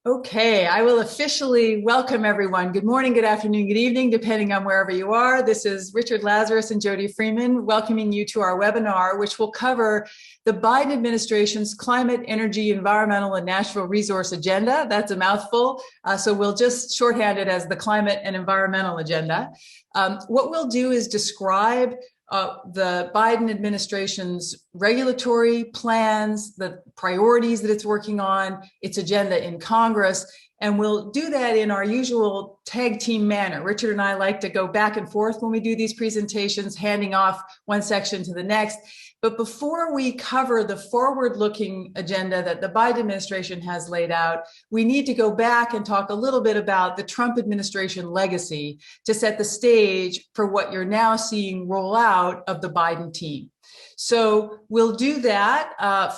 Okay, I will officially welcome everyone. Good morning, good afternoon, good evening, depending on wherever you are. This is Richard Lazarus and Jody Freeman welcoming you to our webinar, which will cover the Biden administration's climate, energy, environmental, and natural resource agenda. That's a mouthful, so we'll just shorthand it as the climate and environmental agenda. What we'll do is describe the Biden administration's regulatory plans, the priorities that it's working on, its agenda in Congress, and we'll do that in our usual tag team manner. Richard and I like to go back and forth when we do these presentations, handing off one section to the next. But before we cover the forward-looking agenda that the Biden administration has laid out, we need to go back and talk a little bit about the Trump administration legacy to set the stage for what you're now seeing roll out of the Biden team. So we'll do that,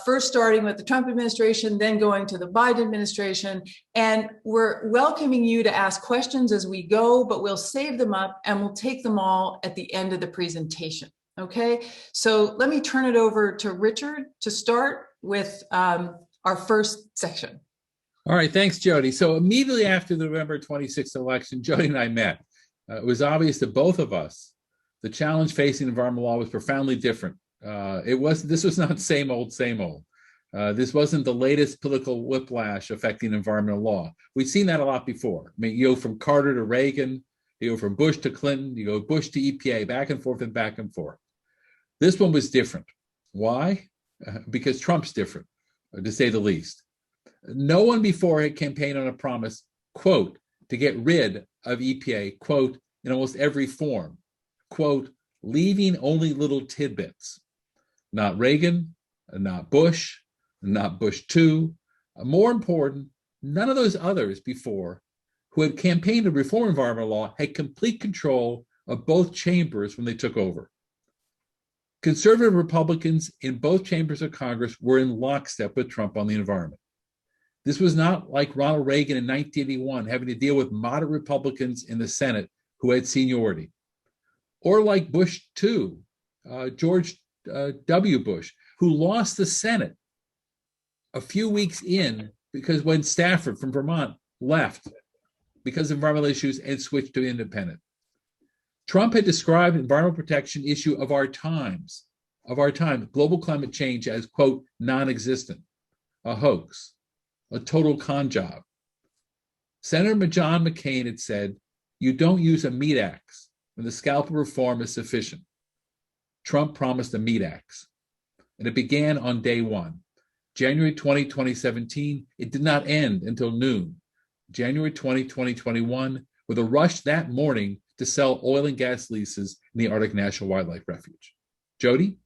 first starting with the Trump administration, then going to the Biden administration. And we're welcoming you to ask questions as we go, but we'll save them up and we'll take them all at the end of the presentation. Okay, so let me turn it over to Richard to start with our first section. All right, thanks, Jody. So immediately after the November 26th election, Jody and I met. It was obvious to both of us the challenge facing environmental law was profoundly different. This was not same old, same old. This wasn't the latest political whiplash affecting environmental law. We've seen that a lot before. I mean, you go from Carter to Reagan, you go from Bush to Clinton, you go Bush to EPA, back and forth and back and forth. This one was different. Why? Because Trump's different, to say the least. No one before had campaigned on a promise, quote, to get rid of EPA, quote, in almost every form, quote, leaving only little tidbits. Not Reagan, not Bush, not Bush 2. More important, none of those others before who had campaigned to reform environmental law had complete control of both chambers when they took over. Conservative Republicans in both chambers of Congress were in lockstep with Trump on the environment. This was not like Ronald Reagan in 1981 having to deal with moderate Republicans in the Senate who had seniority, or like Bush 2, George W. Bush, who lost the Senate a few weeks in because when Stafford from Vermont left because of environmental issues and switched to independent. Trump had described environmental protection issue of our time, global climate change as, quote, non-existent, a hoax, a total con job. Senator John McCain had said, you don't use a meat axe when the scalpel reform is sufficient. Trump promised a meat axe, and it began on day one. January 20, 2017, it did not end until noon. January 20, 2021, with a rush that morning to sell oil and gas leases in the Arctic National Wildlife Refuge. Jody?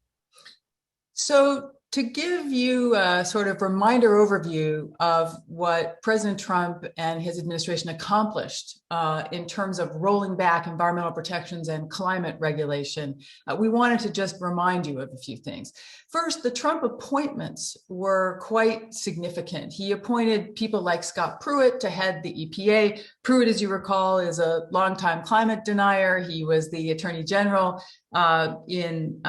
So to give you a sort of reminder overview of what President Trump and his administration accomplished in terms of rolling back environmental protections and climate regulation, we wanted to just remind you of a few things. First, the Trump appointments were quite significant. He appointed people like Scott Pruitt to head the EPA. Pruitt, as you recall, is a longtime climate denier. He was the Attorney General in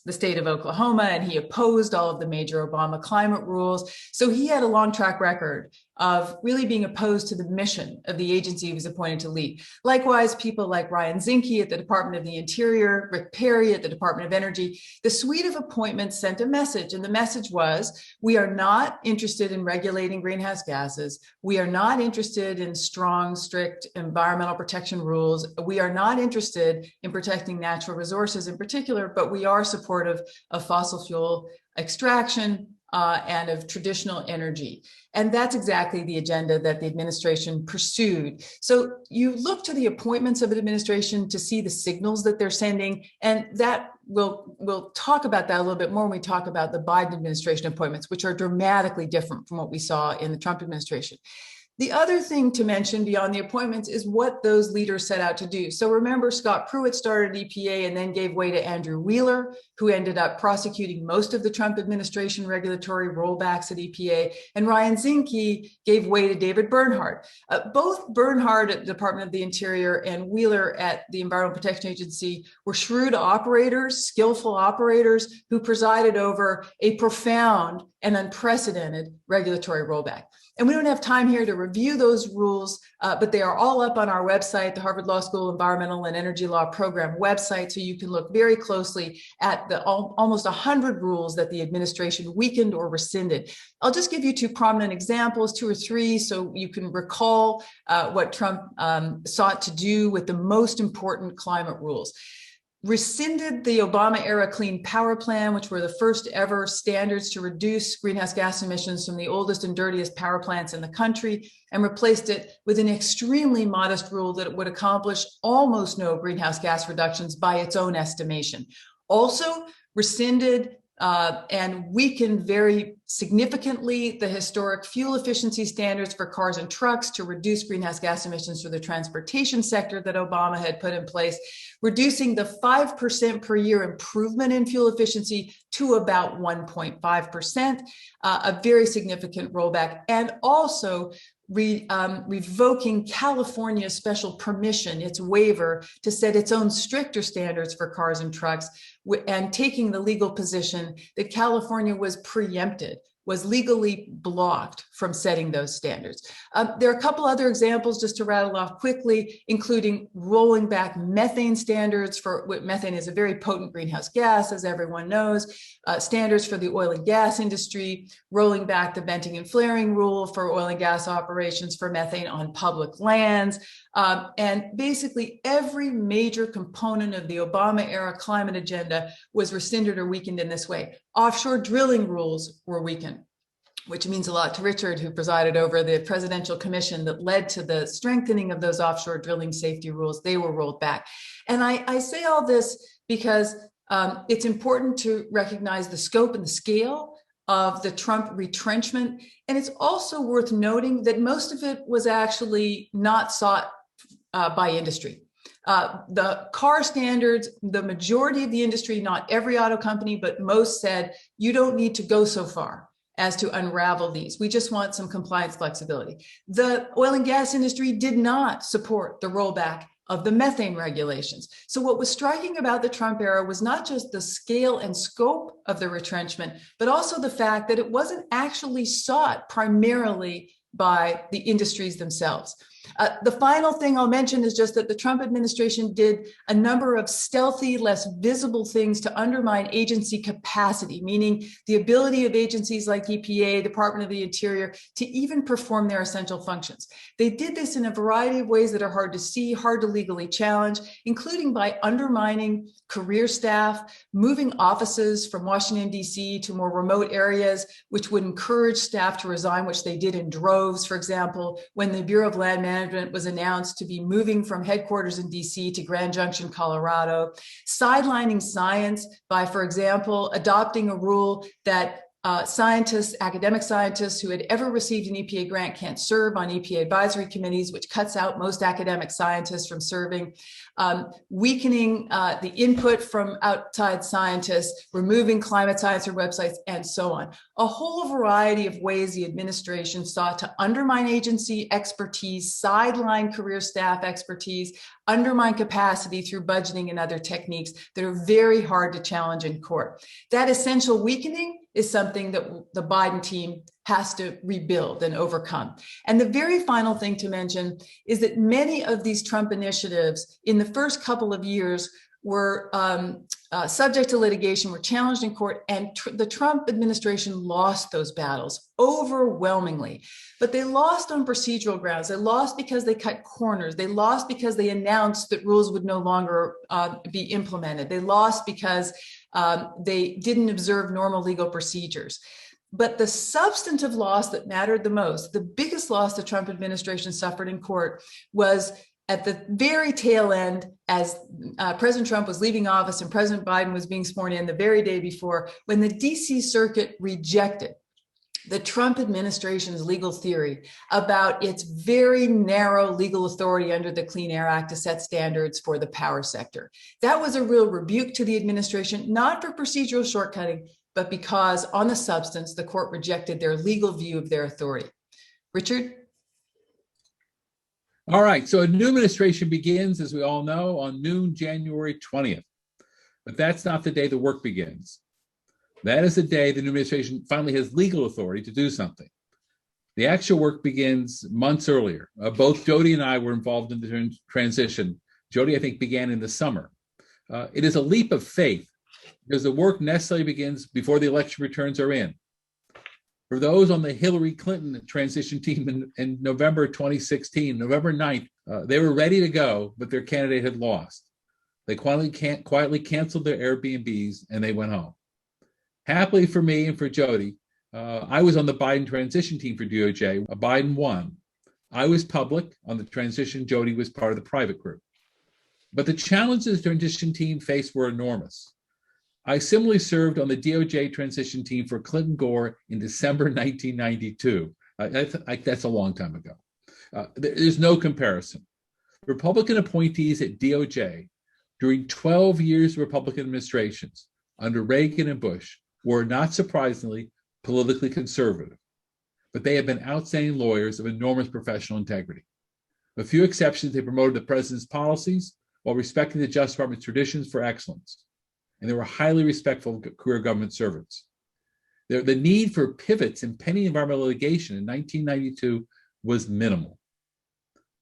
the state of Oklahoma, and he opposed all of the major Obama climate rules. So he had a long track record of really being opposed to the mission of the agency he was appointed to lead. Likewise, people like Ryan Zinke at the Department of the Interior, Rick Perry at the Department of Energy, the suite of appointments sent a message, and the message was, we are not interested in regulating greenhouse gases. We are not interested in strong, strict environmental protection rules. We are not interested in protecting natural resources in particular, but we are supportive of fossil fuel extraction and of traditional energy. And that's exactly the agenda that the administration pursued. So you look to the appointments of an administration to see the signals that they're sending, and that we'll talk about that a little bit more when we talk about the Biden administration appointments, which are dramatically different from what we saw in the Trump administration. The other thing to mention beyond the appointments is what those leaders set out to do. So remember, Scott Pruitt started EPA and then gave way to Andrew Wheeler, who ended up prosecuting most of the Trump administration regulatory rollbacks at EPA. And Ryan Zinke gave way to David Bernhardt. Both Bernhardt at the Department of the Interior and Wheeler at the Environmental Protection Agency were shrewd operators, skillful operators who presided over a profound and unprecedented regulatory rollback. And we don't have time here to review those rules, but they are all up on our website, the Harvard Law School Environmental and Energy Law Program website. So you can look very closely at the almost 100 rules that the administration weakened or rescinded. I'll just give you two prominent examples, two or three, so you can recall what Trump sought to do with the most important climate rules. Rescinded the Obama era Clean Power Plan, which were the first ever standards to reduce greenhouse gas emissions from the oldest and dirtiest power plants in the country, and replaced it with an extremely modest rule that it would accomplish almost no greenhouse gas reductions by its own estimation. Also rescinded and weakened very significantly the historic fuel efficiency standards for cars and trucks to reduce greenhouse gas emissions for the transportation sector that Obama had put in place, reducing the 5% per year improvement in fuel efficiency to about 1.5%, a very significant rollback, and also revoking California's special permission, its waiver to set its own stricter standards for cars and trucks, and taking the legal position that California was preempted, was legally blocked from setting those standards. There are a couple other examples just to rattle off quickly, including rolling back methane standards for methane is a very potent greenhouse gas, as everyone knows, standards for the oil and gas industry, rolling back the venting and flaring rule for oil and gas operations for methane on public lands. And basically every major component of the Obama era climate agenda was rescinded or weakened in this way. Offshore drilling rules were weakened, which means a lot to Richard, who presided over the presidential commission that led to the strengthening of those offshore drilling safety rules. They were rolled back. And I say all this because it's important to recognize the scope and the scale of the Trump retrenchment. And it's also worth noting that most of it was actually not sought by industry. The car standards, the majority of the industry, not every auto company, but most said, you don't need to go so far as to unravel these. We just want some compliance flexibility. The oil and gas industry did not support the rollback of the methane regulations. So what was striking about the Trump era was not just the scale and scope of the retrenchment, but also the fact that it wasn't actually sought primarily by the industries themselves. The final thing I'll mention is just that the Trump administration did a number of stealthy, less visible things to undermine agency capacity, meaning the ability of agencies like EPA, Department of the Interior, to even perform their essential functions. They did this in a variety of ways that are hard to see, hard to legally challenge, including by undermining career staff, moving offices from Washington, D.C. to more remote areas, which would encourage staff to resign, which they did in droves. For example, when the Bureau of Land Management was announced to be moving from headquarters in DC to Grand Junction, Colorado, sidelining science by, for example, adopting a rule that scientists, academic scientists who had ever received an EPA grant can't serve on EPA advisory committees, which cuts out most academic scientists from serving, weakening the input from outside scientists, removing climate science or websites, and so on. A whole variety of ways the administration sought to undermine agency expertise, sideline career staff expertise, undermine capacity through budgeting and other techniques that are very hard to challenge in court. That essential weakening is something that the Biden team has to rebuild and overcome. And the very final thing to mention is that many of these Trump initiatives in the first couple of years were subject to litigation, were challenged in court, and the Trump administration lost those battles overwhelmingly. But they lost on procedural grounds. They lost because they cut corners. They lost because they announced that rules would no longer be implemented. They lost because they didn't observe normal legal procedures. But the substantive loss that mattered the most, the biggest loss the Trump administration suffered in court, was at the very tail end, as President Trump was leaving office and President Biden was being sworn in the very day before, when the DC Circuit rejected the Trump administration's legal theory about its very narrow legal authority under the Clean Air Act to set standards for the power sector. That was a real rebuke to the administration, not for procedural shortcutting, but because on the substance, the court rejected their legal view of their authority. Richard? All right, so a new administration begins, as we all know, on noon, January 20th. But that's not the day the work begins. That is the day the new administration finally has legal authority to do something. The actual work begins months earlier. Both Jody and I were involved in the transition. Jody, I think, began in the summer. It is a leap of faith because the work necessarily begins before the election returns are in. For those on the Hillary Clinton transition team in November 2016, November 9th, they were ready to go, but their candidate had lost. They quietly canceled their Airbnbs and they went home. Happily for me and for Jody, I was on the Biden transition team for DOJ. Biden won. I was public on the transition. Jody was part of the private group. But the challenges the transition team faced were enormous. I similarly served on the DOJ transition team for Clinton Gore in December 1992. That's a long time ago. There's no comparison. Republican appointees at DOJ during 12 years of Republican administrations under Reagan and Bush were, not surprisingly, politically conservative, but they have been outstanding lawyers of enormous professional integrity. With few exceptions, they promoted the president's policies while respecting the Justice Department's traditions for excellence. And they were highly respectful career government servants. The need for pivots in pending environmental litigation in 1992 was minimal.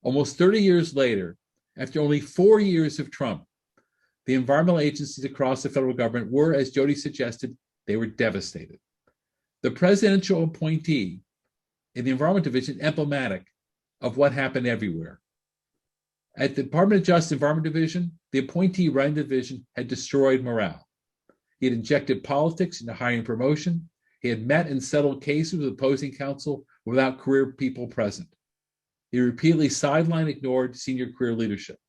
Almost 30 years later, after only 4 years of Trump, the environmental agencies across the federal government were, as Jody suggested, they were devastated. The presidential appointee in the Environment Division is emblematic of what happened everywhere. At the Department of Justice Environment Division, the appointee running the division had destroyed morale. He had injected politics into hiring and promotion. He had met and settled cases with opposing counsel without career people present. He repeatedly sidelined and ignored senior career leadership.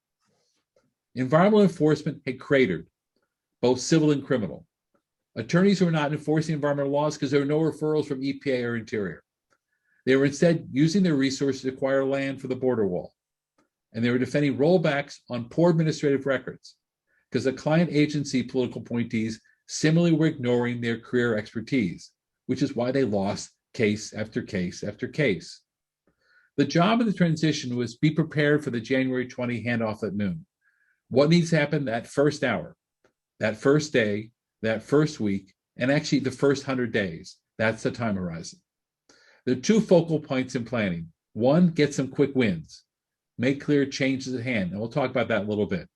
Environmental enforcement had cratered, both civil and criminal. Attorneys were not enforcing environmental laws because there were no referrals from EPA or Interior. They were instead using their resources to acquire land for the border wall. And they were defending rollbacks on poor administrative records because the client agency political appointees similarly were ignoring their career expertise, which is why they lost case after case after case. The job of the transition was be prepared for the January 20 handoff at noon. What needs to happen that first hour, that first day, that first week, and actually the first 100 days? That's the time horizon. There are two focal points in planning. One, get some quick wins. Make clear changes at hand, and we'll talk about that in a little bit.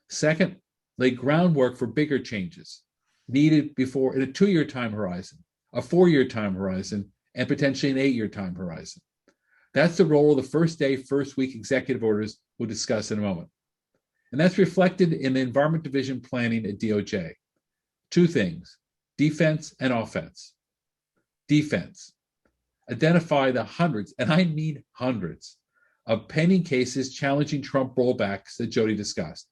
Second, lay groundwork for bigger changes needed before in a 2-year time horizon, a 4-year time horizon, and potentially an 8-year time horizon. That's the role of the first day, first week executive orders we'll discuss in a moment. And that's reflected in the Environment Division planning at DOJ. Two things, defense and offense. Defense, identify the hundreds, and I mean hundreds, of pending cases challenging Trump rollbacks that Jody discussed.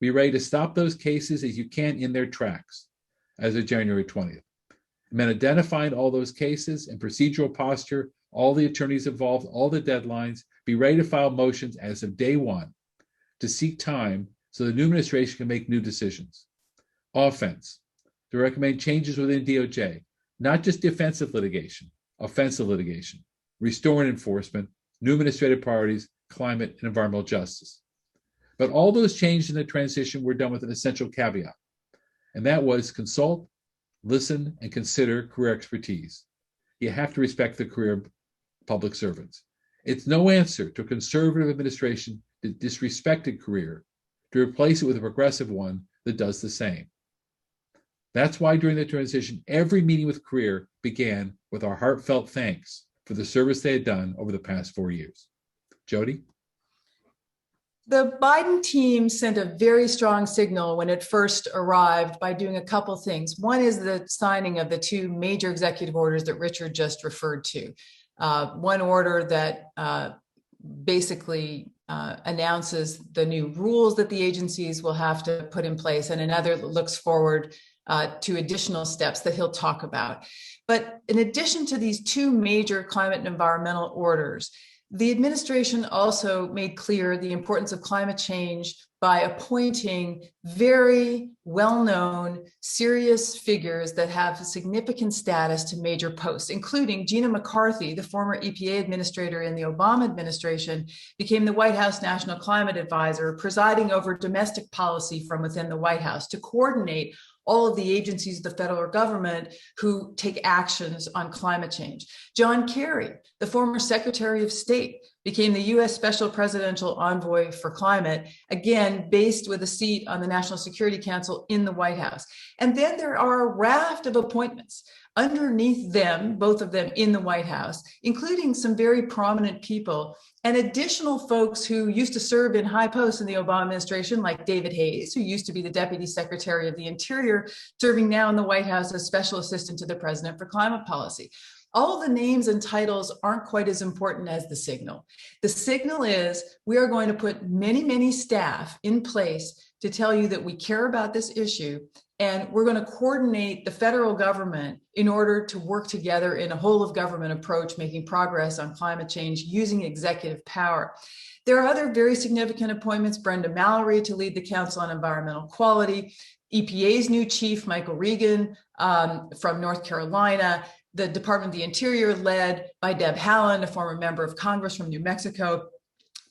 Be ready to stop those cases as you can in their tracks as of January 20th. And then identifying all those cases and procedural posture, all the attorneys involved, all the deadlines, be ready to file motions as of day one to seek time so the new administration can make new decisions. Offense, to recommend changes within DOJ, not just defensive litigation, offensive litigation, restoring enforcement, new administrative priorities, climate, and environmental justice. But all those changes in the transition were done with an essential caveat, and that was consult, listen, and consider career expertise. You have to respect the career of public servants. It's no answer to a conservative administration that disrespected career to replace it with a progressive one that does the same. That's why during the transition, every meeting with career began with our heartfelt thanks for the service they had done over the past 4 years. Jody? The Biden team sent a very strong signal when it first arrived by doing a couple things. One is the signing of the two major executive orders that Richard just referred to. One order that basically announces the new rules that the agencies will have to put in place, and another that looks forward to additional steps that he'll talk about. But in addition to these two major climate and environmental orders, the administration also made clear the importance of climate change by appointing very well-known, serious figures that have significant status to major posts, including Gina McCarthy, the former EPA administrator in the Obama administration, became the White House National Climate Advisor, presiding over domestic policy from within the White House to coordinate all of the agencies of the federal government who take actions on climate change. John Kerry, the former Secretary of State, became the U.S. Special Presidential Envoy for Climate, again, based with a seat on the National Security Council in the White House. And then there are a raft of appointments underneath them, both of them in the White House, including some very prominent people and additional folks who used to serve in high posts in the Obama administration, like David Hayes, who used to be the Deputy Secretary of the Interior, serving now in the White House as Special Assistant to the President for Climate Policy. All of the names and titles aren't quite as important as the signal. The signal is we are going to put many, many staff in place to tell you that we care about this issue, and we're going to coordinate the federal government in order to work together in a whole of government approach, making progress on climate change using executive power. There are other very significant appointments: Brenda Mallory to lead the Council on Environmental Quality, EPA's new chief, Michael Regan, from North Carolina, the Department of the Interior led by Deb Haaland, a former member of Congress from New Mexico,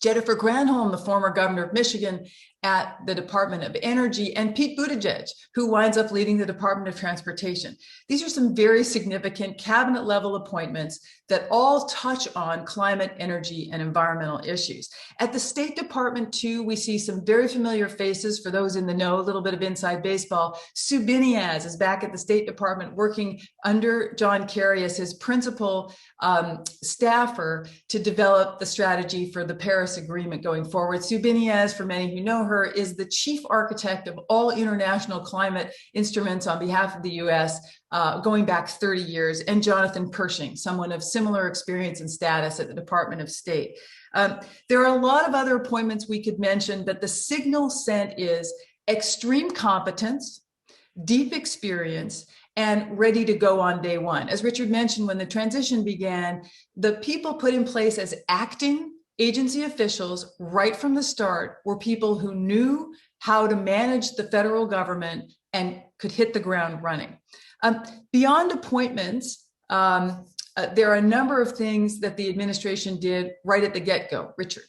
Jennifer Granholm, the former governor of Michigan, at the Department of Energy, and Pete Buttigieg, who winds up leading the Department of Transportation. These are some very significant cabinet level appointments that all touch on climate, energy, and environmental issues. At the State Department, too, we see some very familiar faces for those in the know, a little bit of inside baseball. Sue Biniaz is back at the State Department working under John Kerry as his principal staffer to develop the strategy for the Paris Agreement going forward. Sue Biniaz, for many who know her, is the chief architect of all international climate instruments on behalf of the U.S., going back 30 years, and Jonathan Pershing, someone of similar experience and status at the Department of State. There are a lot of other appointments we could mention, but the signal sent is extreme competence, deep experience, and ready to go on day one. As Richard mentioned, when the transition began, the people put in place as acting agency officials right from the start were people who knew how to manage the federal government and could hit the ground running. Beyond appointments, there are a number of things that the administration did right at the get-go. Richard.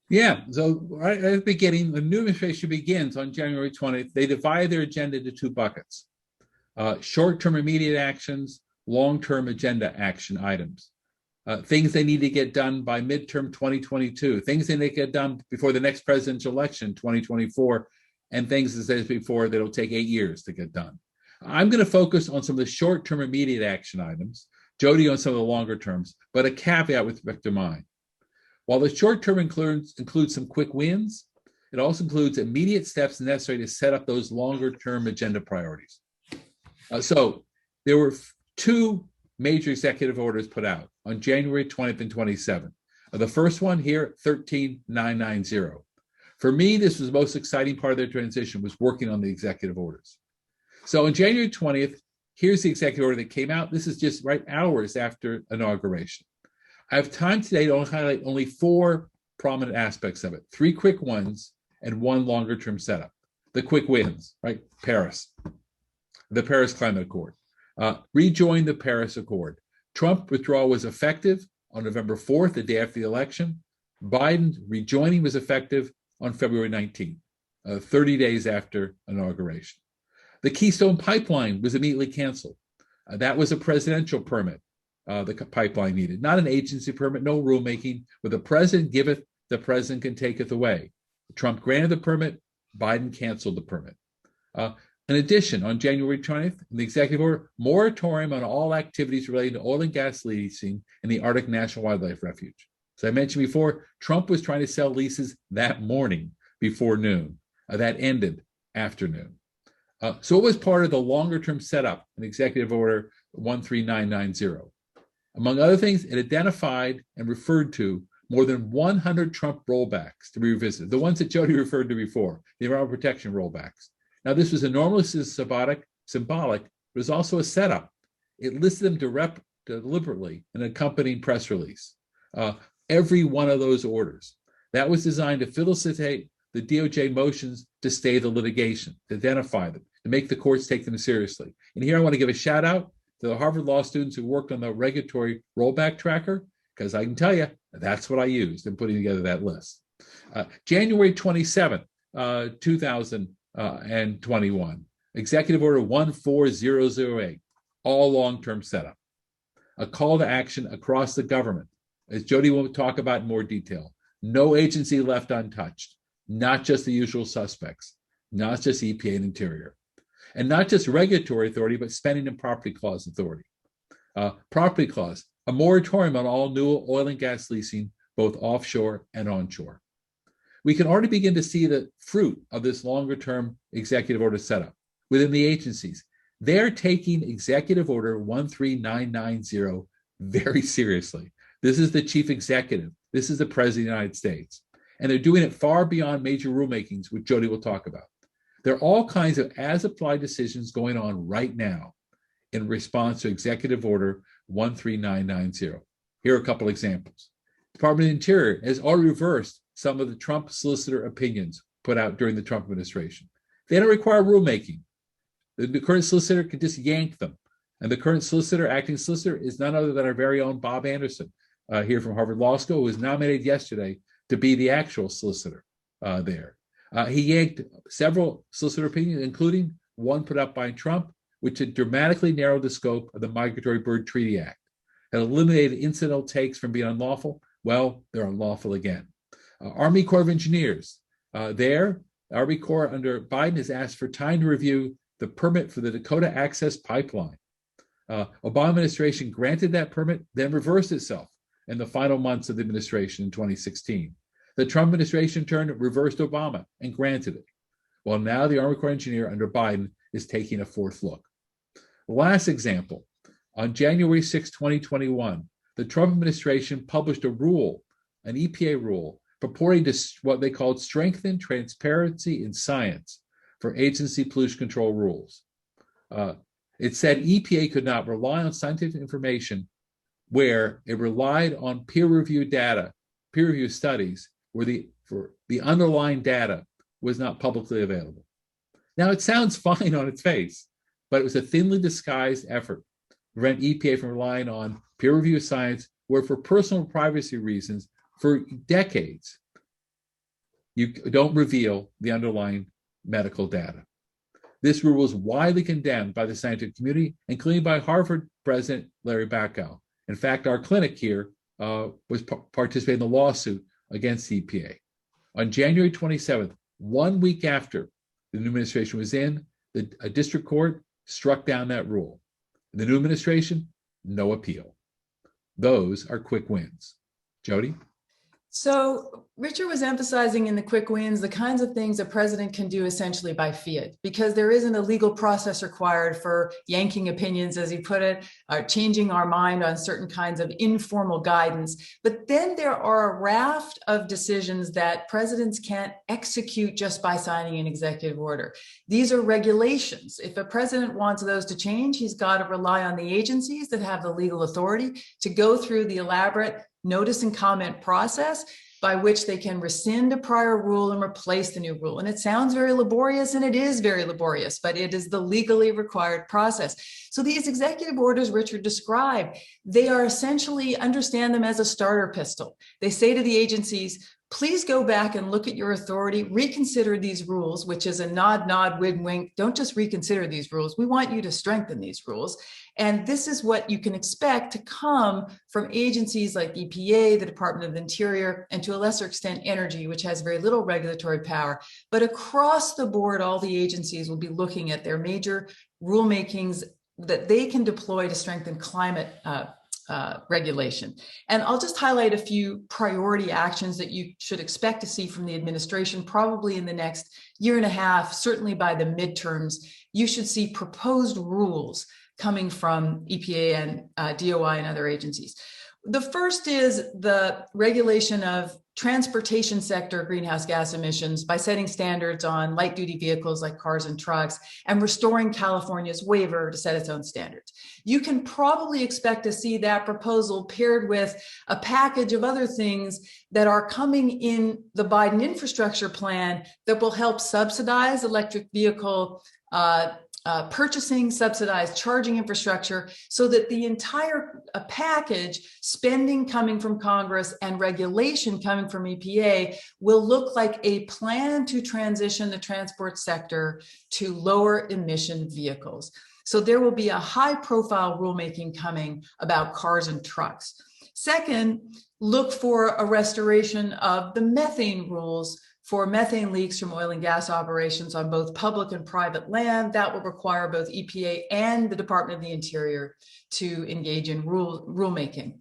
Yeah, so right at the beginning, the new administration begins on January 20th. They divide their agenda into two buckets: short-term immediate actions, long-term agenda action items. Things they need to get done by midterm 2022, things they need to get done before the next presidential election, 2024, and things, as I said before, that'll take 8 years to get done. I'm going to focus on some of the short-term immediate action items, Jody on some of the longer terms, but a caveat with respect to mine. While the short-term includes some quick wins, it also includes immediate steps necessary to set up those longer-term agenda priorities. So there were two major executive orders put out on January 20th and 27th. The first one here, 13990. For me, this was the most exciting part of their transition, was working on the executive orders. So on January 20th, here's the executive order that came out. This is just right hours after inauguration. I have time today to highlight only 4 prominent aspects of it, 3 quick ones and 1 longer term setup. The quick wins, right? Paris, the Paris Climate Accord. Rejoin the Paris Accord. Trump withdrawal was effective on November 4th, the day after the election. Biden rejoining was effective on February 19th, 30 days after inauguration. The Keystone Pipeline was immediately canceled. That was a presidential permit, the pipeline needed, not an agency permit, no rulemaking. Where the president giveth, the president can taketh away. Trump granted the permit, Biden canceled the permit. In addition, on January 20th, in the executive order, moratorium on all activities related to oil and gas leasing in the Arctic National Wildlife Refuge. As I mentioned before, Trump was trying to sell leases that morning before noon. That ended afternoon. So it was part of the longer-term setup in Executive Order 13990. Among other things, it identified and referred to more than 100 Trump rollbacks to be revisited, the ones that Jody referred to before, the environmental protection rollbacks. Now, this was enormously symbolic, but it was also a setup. It listed them deliberately in an accompanying press release. Every one of those orders. That was designed to facilitate the DOJ motions to stay the litigation, to identify them, to make the courts take them seriously. And here I want to give a shout out to the Harvard Law students who worked on the regulatory rollback tracker, because I can tell you, that's what I used in putting together that list. January 27th, 2021. Executive Order 14008, all long-term setup. A call to action across the government, as Jody will talk about in more detail. No agency left untouched, not just the usual suspects, not just EPA and Interior, and not just regulatory authority, but spending and property clause authority. Property clause, a moratorium on all new oil and gas leasing, both offshore and onshore. We can already begin to see the fruit of this longer-term executive order setup within the agencies. They're taking Executive Order 13990 very seriously. This is the chief executive. This is the president of the United States. And they're doing it far beyond major rulemakings, which Jody will talk about. There are all kinds of as-applied decisions going on right now in response to Executive Order 13990. Here are a couple examples. The Department of the Interior has already reversed some of the Trump solicitor opinions put out during the Trump administration. They don't require rulemaking. The current solicitor can just yank them. And the current solicitor, acting solicitor, is none other than our very own Bob Anderson, here from Harvard Law School, who was nominated yesterday to be the actual solicitor there. He yanked several solicitor opinions, including one put up by Trump, which had dramatically narrowed the scope of the Migratory Bird Treaty Act. It eliminated incidental takes from being unlawful. Well, they're unlawful again. Army Corps of Engineers, Army Corps under Biden has asked for time to review the permit for the Dakota Access Pipeline. Obama administration granted that permit, then reversed itself in the final months of the administration in 2016. The Trump administration turned reversed Obama and granted it. Well, now the Army Corps engineer under Biden is taking a fourth look. Last example, on January 6, 2021, the Trump administration published a rule, an EPA rule, purporting to what they called strengthen transparency in science for agency pollution control rules. It said EPA could not rely on scientific information where it relied on peer-reviewed data, peer-reviewed studies, where the underlying data was not publicly available. Now, it sounds fine on its face, but it was a thinly disguised effort to prevent EPA from relying on peer-reviewed science where, for personal privacy reasons, for decades, you don't reveal the underlying medical data. This rule was widely condemned by the scientific community, including by Harvard President Larry Bacow. In fact, our clinic here was participating in the lawsuit against the EPA. On January 27th, 1 week after the new administration was in, a district court struck down that rule. The new administration, no appeal. Those are quick wins. Jody? So Richard was emphasizing in the quick wins the kinds of things a president can do essentially by fiat, because there isn't a legal process required for yanking opinions, as he put it, changing our mind on certain kinds of informal guidance. But then there are a raft of decisions that presidents can't execute just by signing an executive order. These are regulations. If a president wants those to change, he's got to rely on the agencies that have the legal authority to go through the elaborate notice and comment process by which they can rescind a prior rule and replace the new rule. And it sounds very laborious, and it is very laborious, but it is the legally required process. So these executive orders Richard described, they are essentially, understand them as a starter pistol. They say to the agencies, please go back and look at your authority, reconsider these rules, which is a nod, nod, wink, wink. Don't just reconsider these rules. We want you to strengthen these rules. And this is what you can expect to come from agencies like EPA, the Department of the Interior, and to a lesser extent, Energy, which has very little regulatory power. But across the board, all the agencies will be looking at their major rulemakings that they can deploy to strengthen climate regulation. And I'll just highlight a few priority actions that you should expect to see from the administration, probably in the next year and a half, certainly by the midterms. You should see proposed rules coming from EPA and DOI and other agencies. The first is the regulation of transportation sector greenhouse gas emissions by setting standards on light duty vehicles like cars and trucks and restoring California's waiver to set its own standards. You can probably expect to see that proposal paired with a package of other things that are coming in the Biden infrastructure plan that will help subsidize electric vehicle purchasing subsidized charging infrastructure, so that the entire package, spending coming from Congress and regulation coming from EPA, will look like a plan to transition the transport sector to lower emission vehicles. So there will be a high profile rulemaking coming about cars and trucks. Second, look for a restoration of the methane rules for methane leaks from oil and gas operations on both public and private land. That will require both EPA and the Department of the Interior to engage in rulemaking.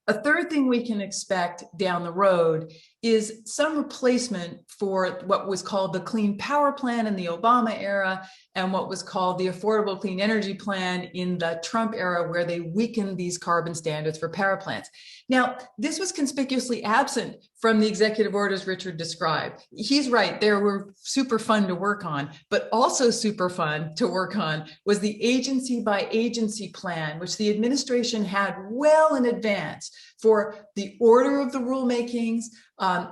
A third thing we can expect down the road is some replacement for what was called the Clean Power Plan in the Obama era and what was called the Affordable Clean Energy Plan in the Trump era, where they weakened these carbon standards for power plants. Now, this was conspicuously absent from the executive orders Richard described. He's right, they were super fun to work on, but also super fun to work on was the agency by agency plan, which the administration had well in advance for the order of the rulemakings,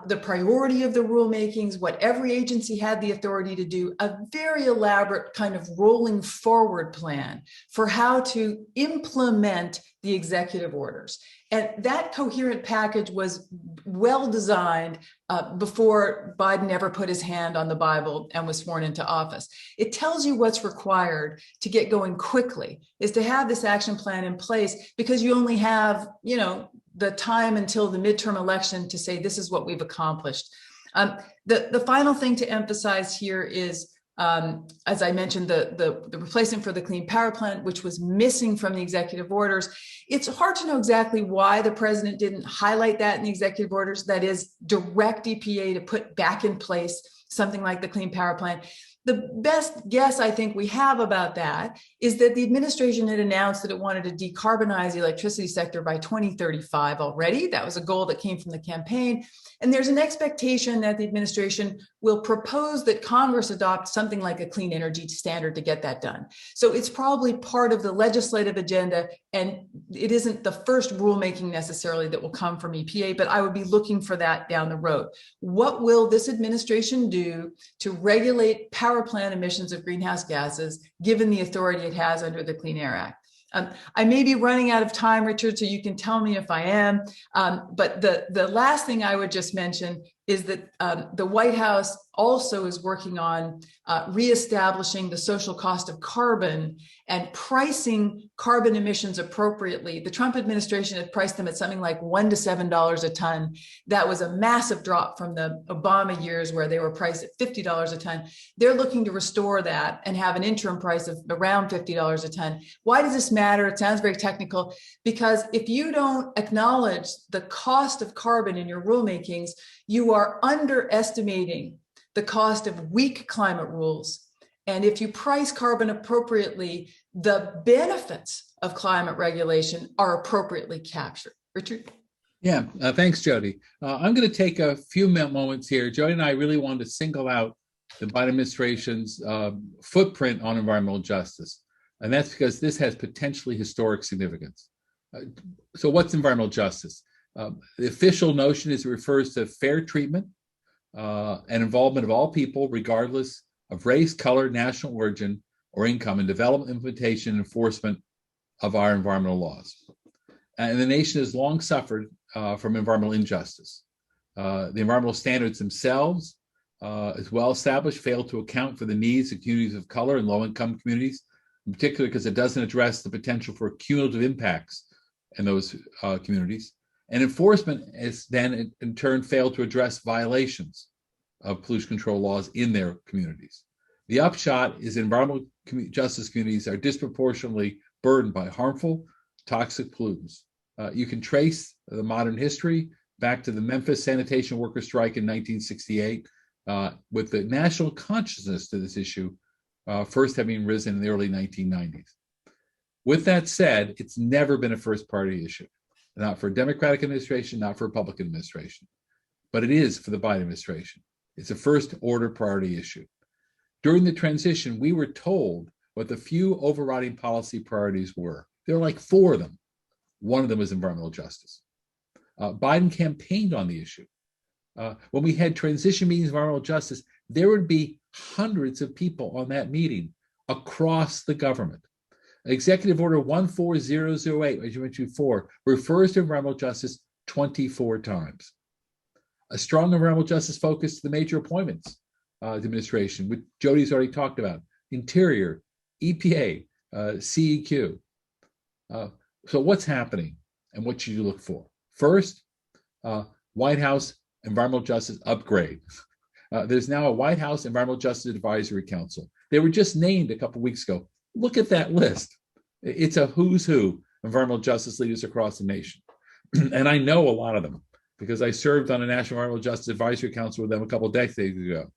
the priority of the rulemakings, what every agency had the authority to do, a very elaborate kind of rolling forward plan for how to implement the executive orders. And that coherent package was well designed before Biden ever put his hand on the Bible and was sworn into office. It tells you what's required to get going quickly is to have this action plan in place, because you only have, the time until the midterm election to say this is what we've accomplished. The final thing to emphasize here is, as I mentioned, the replacement for the Clean Power Plan, which was missing from the executive orders. It's hard to know exactly why the president didn't highlight that in the executive orders, that is, direct EPA to put back in place something like the Clean Power Plan. The best guess I think we have about that is that the administration had announced that it wanted to decarbonize the electricity sector by 2035 already. That was a goal that came from the campaign. And there's an expectation that the administration will propose that Congress adopt something like a clean energy standard to get that done. So it's probably part of the legislative agenda, and it isn't the first rulemaking necessarily that will come from EPA, but I would be looking for that down the road. What will this administration do to regulate power plant emissions of greenhouse gases, given the authority it has under the Clean Air Act? I may be running out of time, Richard, so you can tell me if I am. But the last thing I would just mention is that the White House also is working on reestablishing the social cost of carbon and pricing carbon emissions appropriately. The Trump administration had priced them at something like $1 to $7 a ton. That was a massive drop from the Obama years where they were priced at $50 a ton. They're looking to restore that and have an interim price of around $50 a ton. Why does this matter? It sounds very technical, because if you don't acknowledge the cost of carbon in your rulemakings, you are underestimating the cost of weak climate rules. And if you price carbon appropriately, the benefits of climate regulation are appropriately captured. Richard? Yeah, thanks, Jody. I'm going to take a few moments here. Jody and I really wanted to single out the Biden administration's footprint on environmental justice. And that's because this has potentially historic significance. So what's environmental justice? The official notion is it refers to fair treatment and involvement of all people, regardless of race, color, national origin, or income, in development, implementation, and enforcement of our environmental laws. And the nation has long suffered from environmental injustice. The environmental standards themselves, as well established, fail to account for the needs of communities of color and low-income communities, in particular because it doesn't address the potential for cumulative impacts in those communities. And enforcement has then, in turn, failed to address violations of pollution control laws in their communities. The upshot is environmental justice communities are disproportionately burdened by harmful, toxic pollutants. You can trace the modern history back to the Memphis sanitation worker strike in 1968, with the national consciousness to this issue first having risen in the early 1990s. With that said, it's never been a first-party issue. Not for a Democratic administration, not for a Republican administration, but it is for the Biden administration. It's a first-order priority issue. During the transition, we were told what the few overriding policy priorities were. There were like 4 of them. One of them was environmental justice. Biden campaigned on the issue. When we had transition meetings of environmental justice, there would be hundreds of people on that meeting, across the government. Executive Order 14008, as you mentioned before, refers to environmental justice 24 times. A strong environmental justice focus to the major appointments administration, which Jody's already talked about, Interior, EPA, CEQ. So what's happening and what should you look for? First, White House Environmental Justice upgrade. There's now a White House Environmental Justice Advisory Council. They were just named a couple of weeks ago. Look at that list. It's a who's who environmental justice leaders across the nation. And I know a lot of them because I served on a National Environmental Justice Advisory Council with them a couple of decades ago.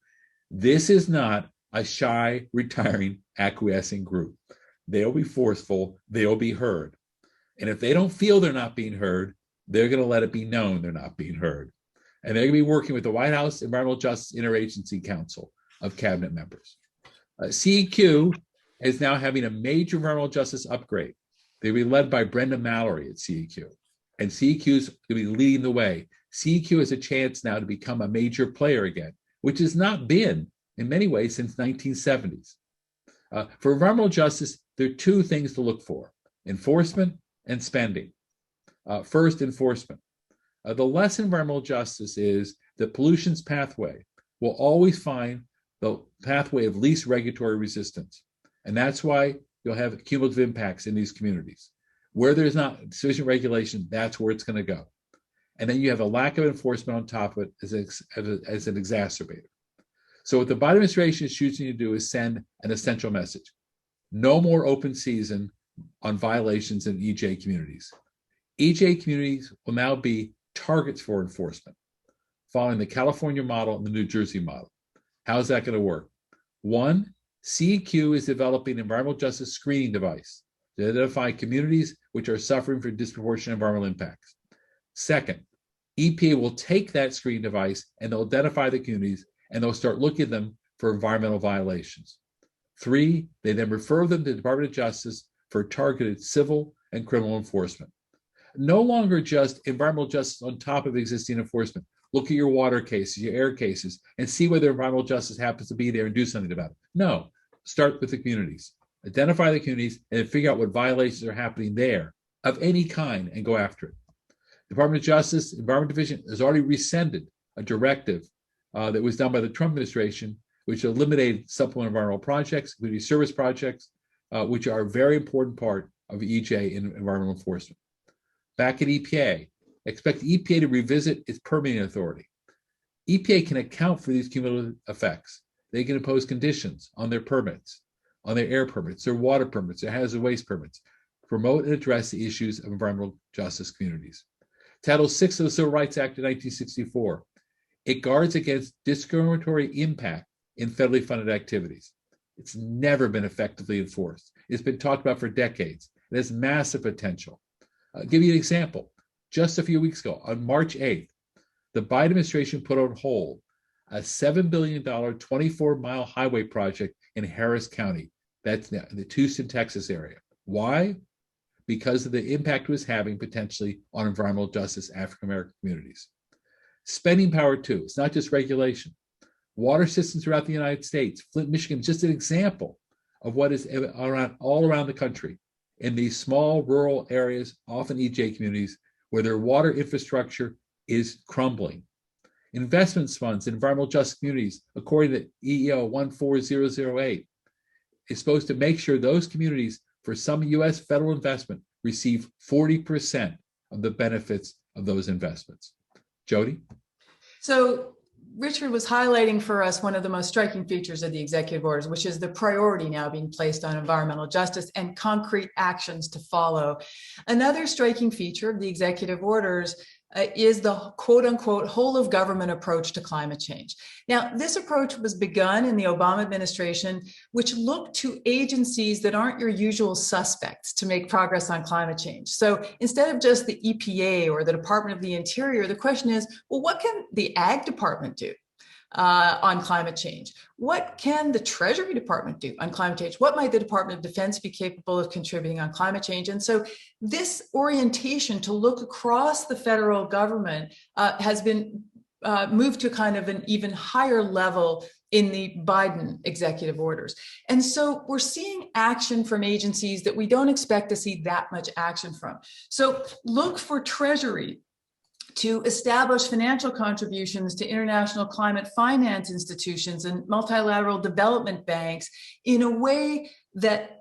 This is not a shy, retiring, acquiescing group. They'll be forceful. They'll be heard. And if they don't feel they're not being heard, they're going to let it be known they're not being heard. And they're going to be working with the White House Environmental Justice Interagency Council of cabinet members. CEQ is now having a major environmental justice upgrade. They'll be led by Brenda Mallory at CEQ. And CEQ is going to be leading the way. CEQ has a chance now to become a major player again, which has not been, in many ways, since 1970s. For environmental justice, there are two things to look for: enforcement and spending. First, enforcement. The lesson in environmental justice is that pollution's pathway will always find the pathway of least regulatory resistance. And that's why you'll have cumulative impacts in these communities. Where there's not sufficient regulation, that's where it's going to go. And then you have a lack of enforcement on top of it as an exacerbator. So what the Biden administration is choosing to do is send an essential message. No more open season on violations in EJ communities. EJ communities will now be targets for enforcement, following the California model and the New Jersey model. How's that going to work? One, CEQ is developing an environmental justice screening device to identify communities which are suffering from disproportionate environmental impacts. Second, EPA will take that screening device and they'll identify the communities and they'll start looking at them for environmental violations. Three, they then refer them to the Department of Justice for targeted civil and criminal enforcement. No longer just environmental justice on top of existing enforcement. Look at your water cases, your air cases, and see whether environmental justice happens to be there and do something about it. No, start with the communities. Identify the communities and then figure out what violations are happening there of any kind and go after it. Department of Justice, Environment Division has already rescinded a directive that was done by the Trump administration, which eliminated supplemental environmental projects, including service projects, which are a very important part of EJ in environmental enforcement. Back at EPA, expect EPA to revisit its permitting authority. EPA can account for these cumulative effects. They can impose conditions on their permits, on their air permits, their water permits, their hazardous waste permits, promote and address the issues of environmental justice communities. Title VI of the Civil Rights Act of 1964, it guards against discriminatory impact in federally funded activities. It's never been effectively enforced. It's been talked about for decades. It has massive potential. I'll give you an example. Just a few weeks ago, on March 8th, the Biden administration put on hold a $7 billion 24-mile highway project in Harris County. That's the Houston, Texas area. Why? Because of the impact it was having potentially on environmental justice African-American communities. Spending power too. It's not just regulation. Water systems throughout the United States. Flint, Michigan is just an example of what is all around the country in these small rural areas, often EJ communities, where their water infrastructure is crumbling. Investment funds in environmental justice communities, according to EEO 14008, is supposed to make sure those communities, for some U.S. federal investment, receive 40% of the benefits of those investments. Jody? So Richard was highlighting for us one of the most striking features of the executive orders, which is the priority now being placed on environmental justice and concrete actions to follow. Another striking feature of the executive orders is the quote unquote whole of government approach to climate change. Now, this approach was begun in the Obama administration, which looked to agencies that aren't your usual suspects to make progress on climate change. So instead of just the EPA or the Department of the Interior, the question is, well, what can the Ag Department do on climate change? What can the Treasury Department do on climate change? What might the Department of Defense be capable of contributing on climate change? And so this orientation to look across the federal government has been moved to kind of an even higher level in the Biden executive orders. And so we're seeing action from agencies that we don't expect to see that much action from. So look for Treasury to establish financial contributions to international climate finance institutions and multilateral development banks in a way that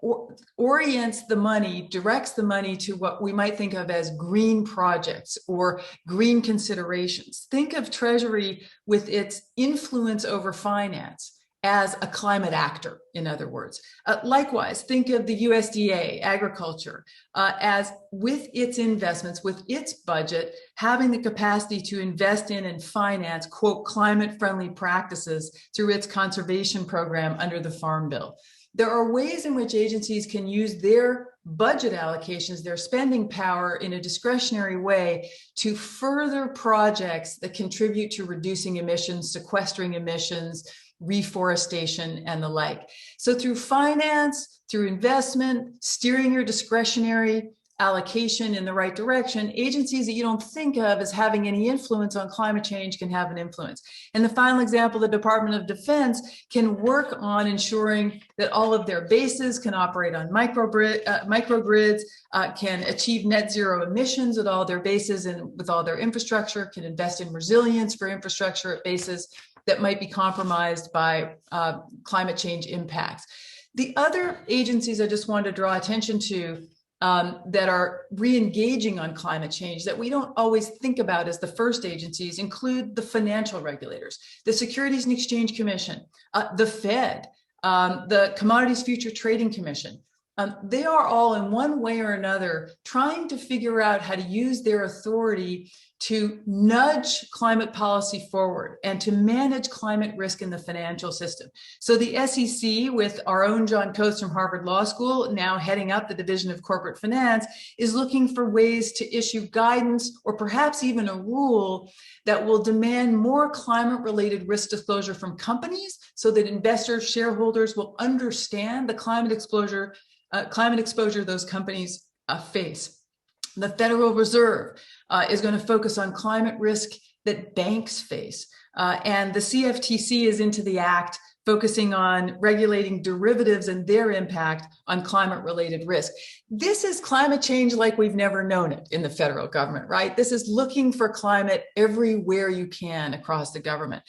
orients the money, directs the money to what we might think of as green projects or green considerations. Think of Treasury with its influence over finance as a climate actor, in other words. Likewise, think of the USDA, agriculture, as with its investments, with its budget, having the capacity to invest in and finance, quote, climate-friendly practices through its conservation program under the Farm Bill. There are ways in which agencies can use their budget allocations, their spending power in a discretionary way to further projects that contribute to reducing emissions, sequestering emissions, reforestation, and the like. So through finance, through investment, steering your discretionary allocation in the right direction, agencies that you don't think of as having any influence on climate change can have an influence. And the final example, the Department of Defense can work on ensuring that all of their bases can operate on microgrids, can achieve net zero emissions at all their bases and with all their infrastructure, can invest in resilience for infrastructure at bases that might be compromised by climate change impacts. The other agencies I just wanted to draw attention to that are re-engaging on climate change that we don't always think about as the first agencies include the financial regulators, the Securities and Exchange Commission, the Fed, the Commodities Future Trading Commission. They are all in one way or another trying to figure out how to use their authority to nudge climate policy forward and to manage climate risk in the financial system. So the SEC, with our own John Coates from Harvard Law School, now heading up the Division of Corporate Finance, is looking for ways to issue guidance or perhaps even a rule that will demand more climate-related risk disclosure from companies so that investors, shareholders will understand the climate exposure those companies face. The Federal Reserve is going to focus on climate risk that banks face. And the CFTC is into the act, focusing on regulating derivatives and their impact on climate-related risk. This is climate change like we've never known it in the federal government, right? This is looking for climate everywhere you can across the government.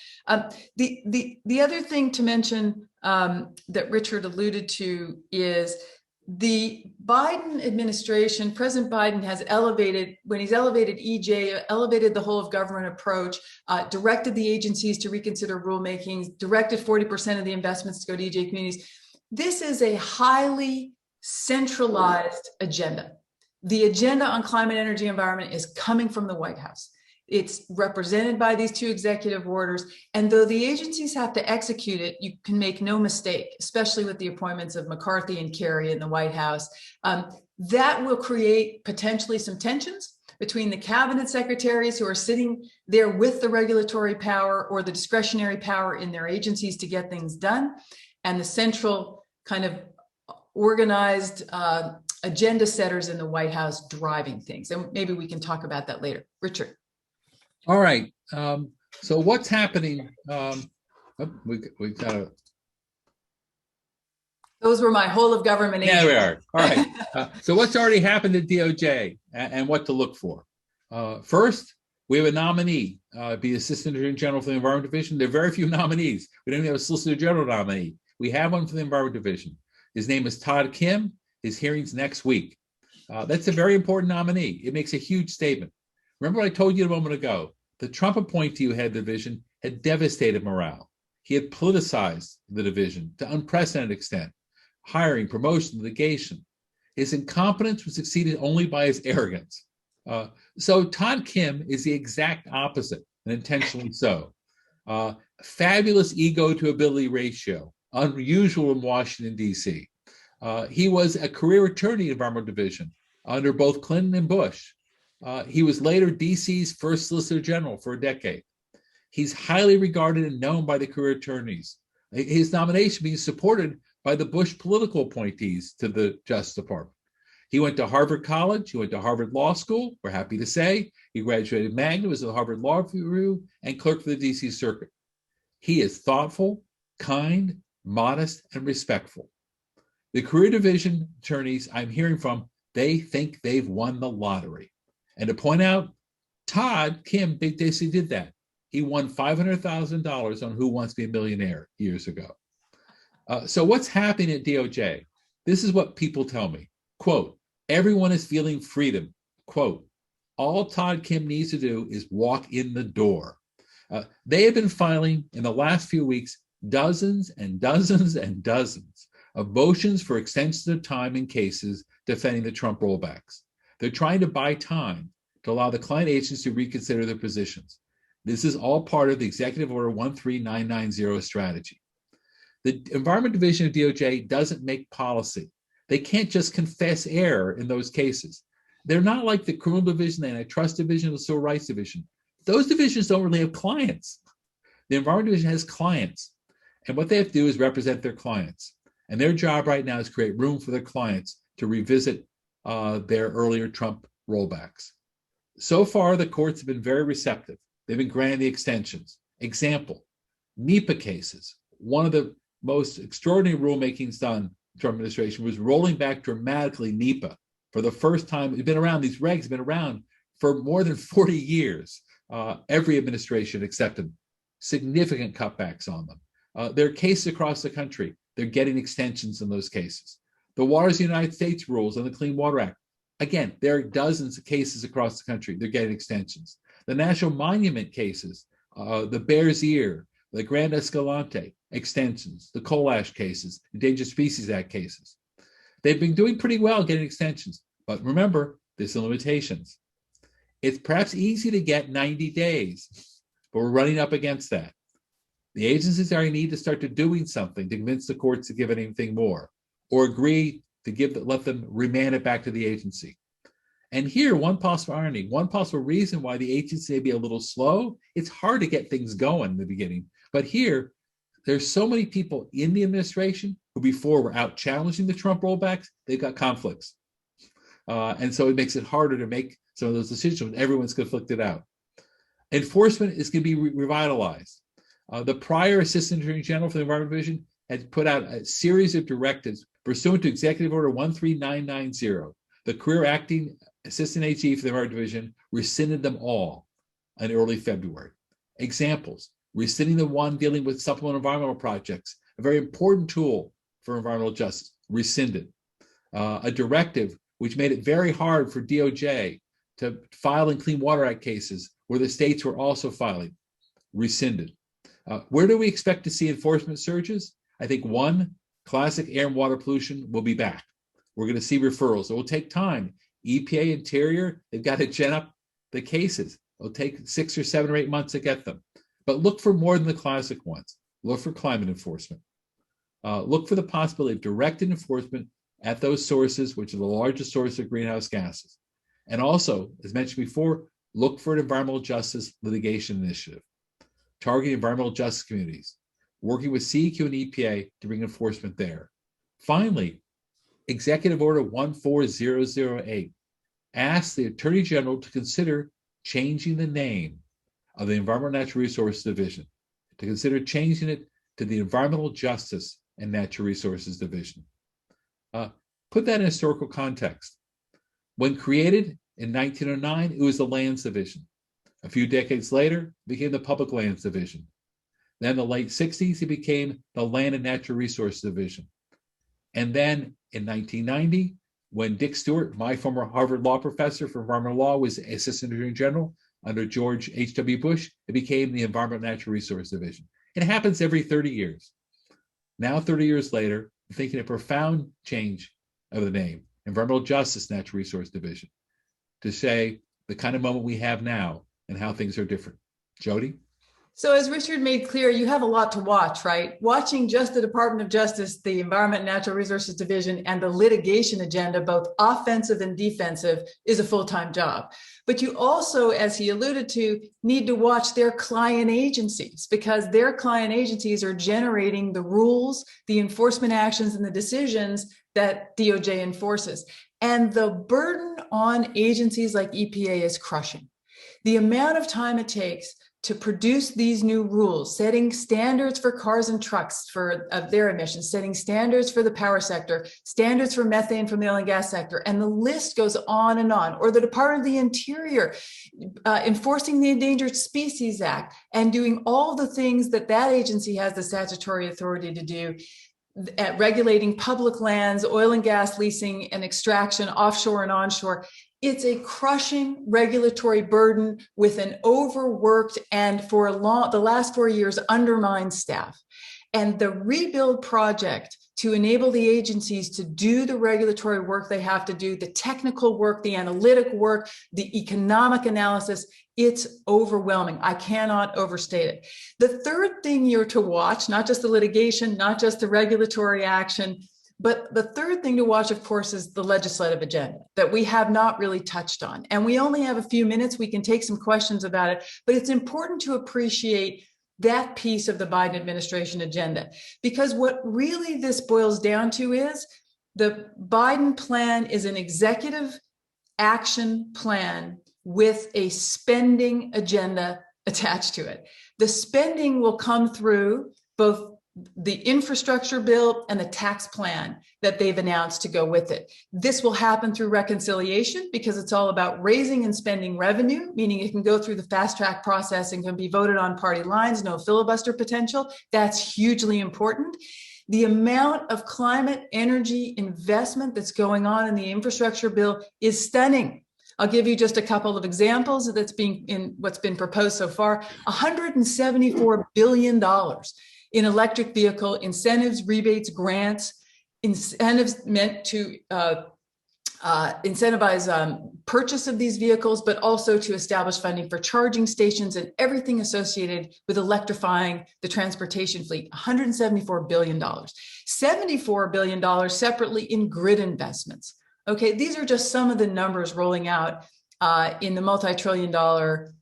The other thing to mention that Richard alluded to is the Biden administration, President Biden has elevated, when he's elevated EJ, elevated the whole of government approach, directed the agencies to reconsider rulemakings, directed 40% of the investments to go to EJ communities. This is a highly centralized agenda. The agenda on climate, energy, environment is coming from the White House. It's represented by these two executive orders. And though the agencies have to execute it, you can make no mistake, especially with the appointments of McCarthy and Kerry in the White House, that will create potentially some tensions between the cabinet secretaries who are sitting there with the regulatory power or the discretionary power in their agencies to get things done, and the central kind of organized agenda setters in the White House driving things. And maybe we can talk about that later. Richard. All right. So what's happening? We got to. Those were my whole of government. Yeah, we are. All right. So what's already happened at DOJ and what to look for? First, we have a nominee, be Assistant Attorney General for the Environment Division. There are very few nominees. We don't even have a Solicitor General nominee. We have one for the Environment Division. His name is Todd Kim. His hearing's next week. That's a very important nominee. It makes a huge statement. Remember what I told you a moment ago? The Trump appointee who had the division had devastated morale. He had politicized the division to unprecedented extent, hiring, promotion, litigation. His incompetence was succeeded only by his arrogance. So Todd Kim is the exact opposite, and intentionally so. Fabulous ego to ability ratio, unusual in Washington, D.C. He was a career attorney in the Environmental Division under both Clinton and Bush. He was later DC's first Solicitor General for a decade. He's highly regarded and known by the career attorneys. His nomination being supported by the Bush political appointees to the Justice Department. He went to Harvard College. He went to Harvard Law School. We're happy to say he graduated magna, was at the Harvard Law Review, and clerked for the DC Circuit. He is thoughtful, kind, modest, and respectful. The career division attorneys I'm hearing from, they think they've won the lottery. And to point out, Todd Kim Big Dicey did that. He won $500,000 on Who Wants to Be a Millionaire years ago. So what's happening at DOJ? This is what people tell me. Quote, everyone is feeling freedom. Quote, all Todd Kim needs to do is walk in the door. They have been filing in the last few weeks dozens and dozens and dozens of motions for extensions of time in cases defending the Trump rollbacks. They're trying to buy time to allow the client agents to reconsider their positions. This is all part of the Executive Order 13990 strategy. The Environment Division of DOJ doesn't make policy. They can't just confess error in those cases. They're not like the Criminal Division, the Antitrust Division, the Civil Rights Division. Those divisions don't really have clients. The Environment Division has clients, and what they have to do is represent their clients. And their job right now is create room for their clients to revisit their earlier Trump rollbacks. So far, the courts have been very receptive. They've been granting the extensions. Example, Nepa cases. One of the most extraordinary rulemakings done in the Trump administration was rolling back dramatically Nepa. For the first time, it's been around, these regs have been around for more than 40 years. Every administration accepted significant cutbacks on them. There are cases across the country. They're getting extensions in those cases. The Waters of the United States rules and the Clean Water Act. Again, there are dozens of cases across the country. They're getting extensions. The national monument cases, the Bears Ear, the Grand Escalante extensions, the coal ash cases, the Endangered Species Act cases. They've been doing pretty well getting extensions. But remember, there's some limitations. It's perhaps easy to get 90 days, but we're running up against that. The agencies already need to start to doing something to convince the courts to give anything more, or agree to let them remand it back to the agency. And here, one possible irony, one possible reason why the agency may be a little slow, it's hard to get things going in the beginning. But here, there's so many people in the administration who before were out challenging the Trump rollbacks, they've got conflicts. And so it makes it harder to make some of those decisions when everyone's conflicted out. Enforcement is going to be revitalized. The prior Assistant Attorney General for the Environment Division had put out a series of directives pursuant to Executive Order 13990. The career acting Assistant AG for the Environment Division rescinded them all in early February. Examples, rescinding the one dealing with supplemental environmental projects, a very important tool for environmental justice, rescinded. A directive which made it very hard for DOJ to file in Clean Water Act cases where the states were also filing, rescinded. Where do we expect to see enforcement surges? I think one, classic air and water pollution will be back. We're going to see referrals. It will take time. EPA, Interior, they've got to gen up the cases. It'll take 6 or 7 or 8 months to get them. But look for more than the classic ones. Look for climate enforcement. Look for the possibility of directed enforcement at those sources, which are the largest source of greenhouse gases. And also, as mentioned before, look for an environmental justice litigation initiative, targeting environmental justice communities, working with CEQ and EPA to bring enforcement there. Finally, Executive Order 14008 asks the Attorney General to consider changing the name of the Environmental Natural Resources Division, to consider changing it to the Environmental Justice and Natural Resources Division. Put that in historical context. When created in 1909, it was the Lands Division. A few decades later, it became the Public Lands Division. Then in the late 60s, it became the Land and Natural Resources Division. And then in 1990, when Dick Stewart, my former Harvard law professor for environmental law, was Assistant Attorney General under George H.W. Bush, it became the Environmental Natural Resources Division. It happens every 30 years. Now, 30 years later, I'm thinking a profound change of the name, Environmental Justice Natural Resource Division, to say the kind of moment we have now and how things are different. Jody? So as Richard made clear, you have a lot to watch, right? Watching just the Department of Justice, the Environment and Natural Resources Division, and the litigation agenda, both offensive and defensive, is a full-time job. But you also, as he alluded to, need to watch their client agencies, because their client agencies are generating the rules, the enforcement actions, and the decisions that DOJ enforces. And the burden on agencies like EPA is crushing. The amount of time it takes to produce these new rules, setting standards for cars and trucks for their emissions, setting standards for the power sector, standards for methane from the oil and gas sector, and the list goes on and on. Or the Department of the Interior enforcing the Endangered Species Act and doing all the things that that agency has the statutory authority to do, at regulating public lands, oil and gas leasing and extraction, offshore and onshore. It's a crushing regulatory burden with an overworked and for the last 4 years undermined staff. And the rebuild project to enable the agencies to do the regulatory work they have to do, the technical work, the analytic work, the economic analysis, it's overwhelming. I cannot overstate it. The third thing you're to watch, not just the litigation, not just the regulatory action, but the third thing to watch, of course, is the legislative agenda that we have not really touched on. And we only have a few minutes. We can take some questions about it, but it's important to appreciate that piece of the Biden administration agenda, because what really this boils down to is the Biden plan is an executive action plan with a spending agenda attached to it. The spending will come through both the infrastructure bill and the tax plan that they've announced to go with it. This will happen through reconciliation because it's all about raising and spending revenue, meaning it can go through the fast track process and can be voted on party lines, no filibuster potential. That's hugely important. The amount of climate energy investment that's going on in the infrastructure bill is stunning. I'll give you just a couple of examples that's being in what's been proposed so far. $174 billion in electric vehicle incentives, rebates, grants, incentives meant to incentivize purchase of these vehicles, but also to establish funding for charging stations and everything associated with electrifying the transportation fleet. $174 billion. $74 billion separately in grid investments. Okay, these are just some of the numbers rolling out in the multi-trillion-dollar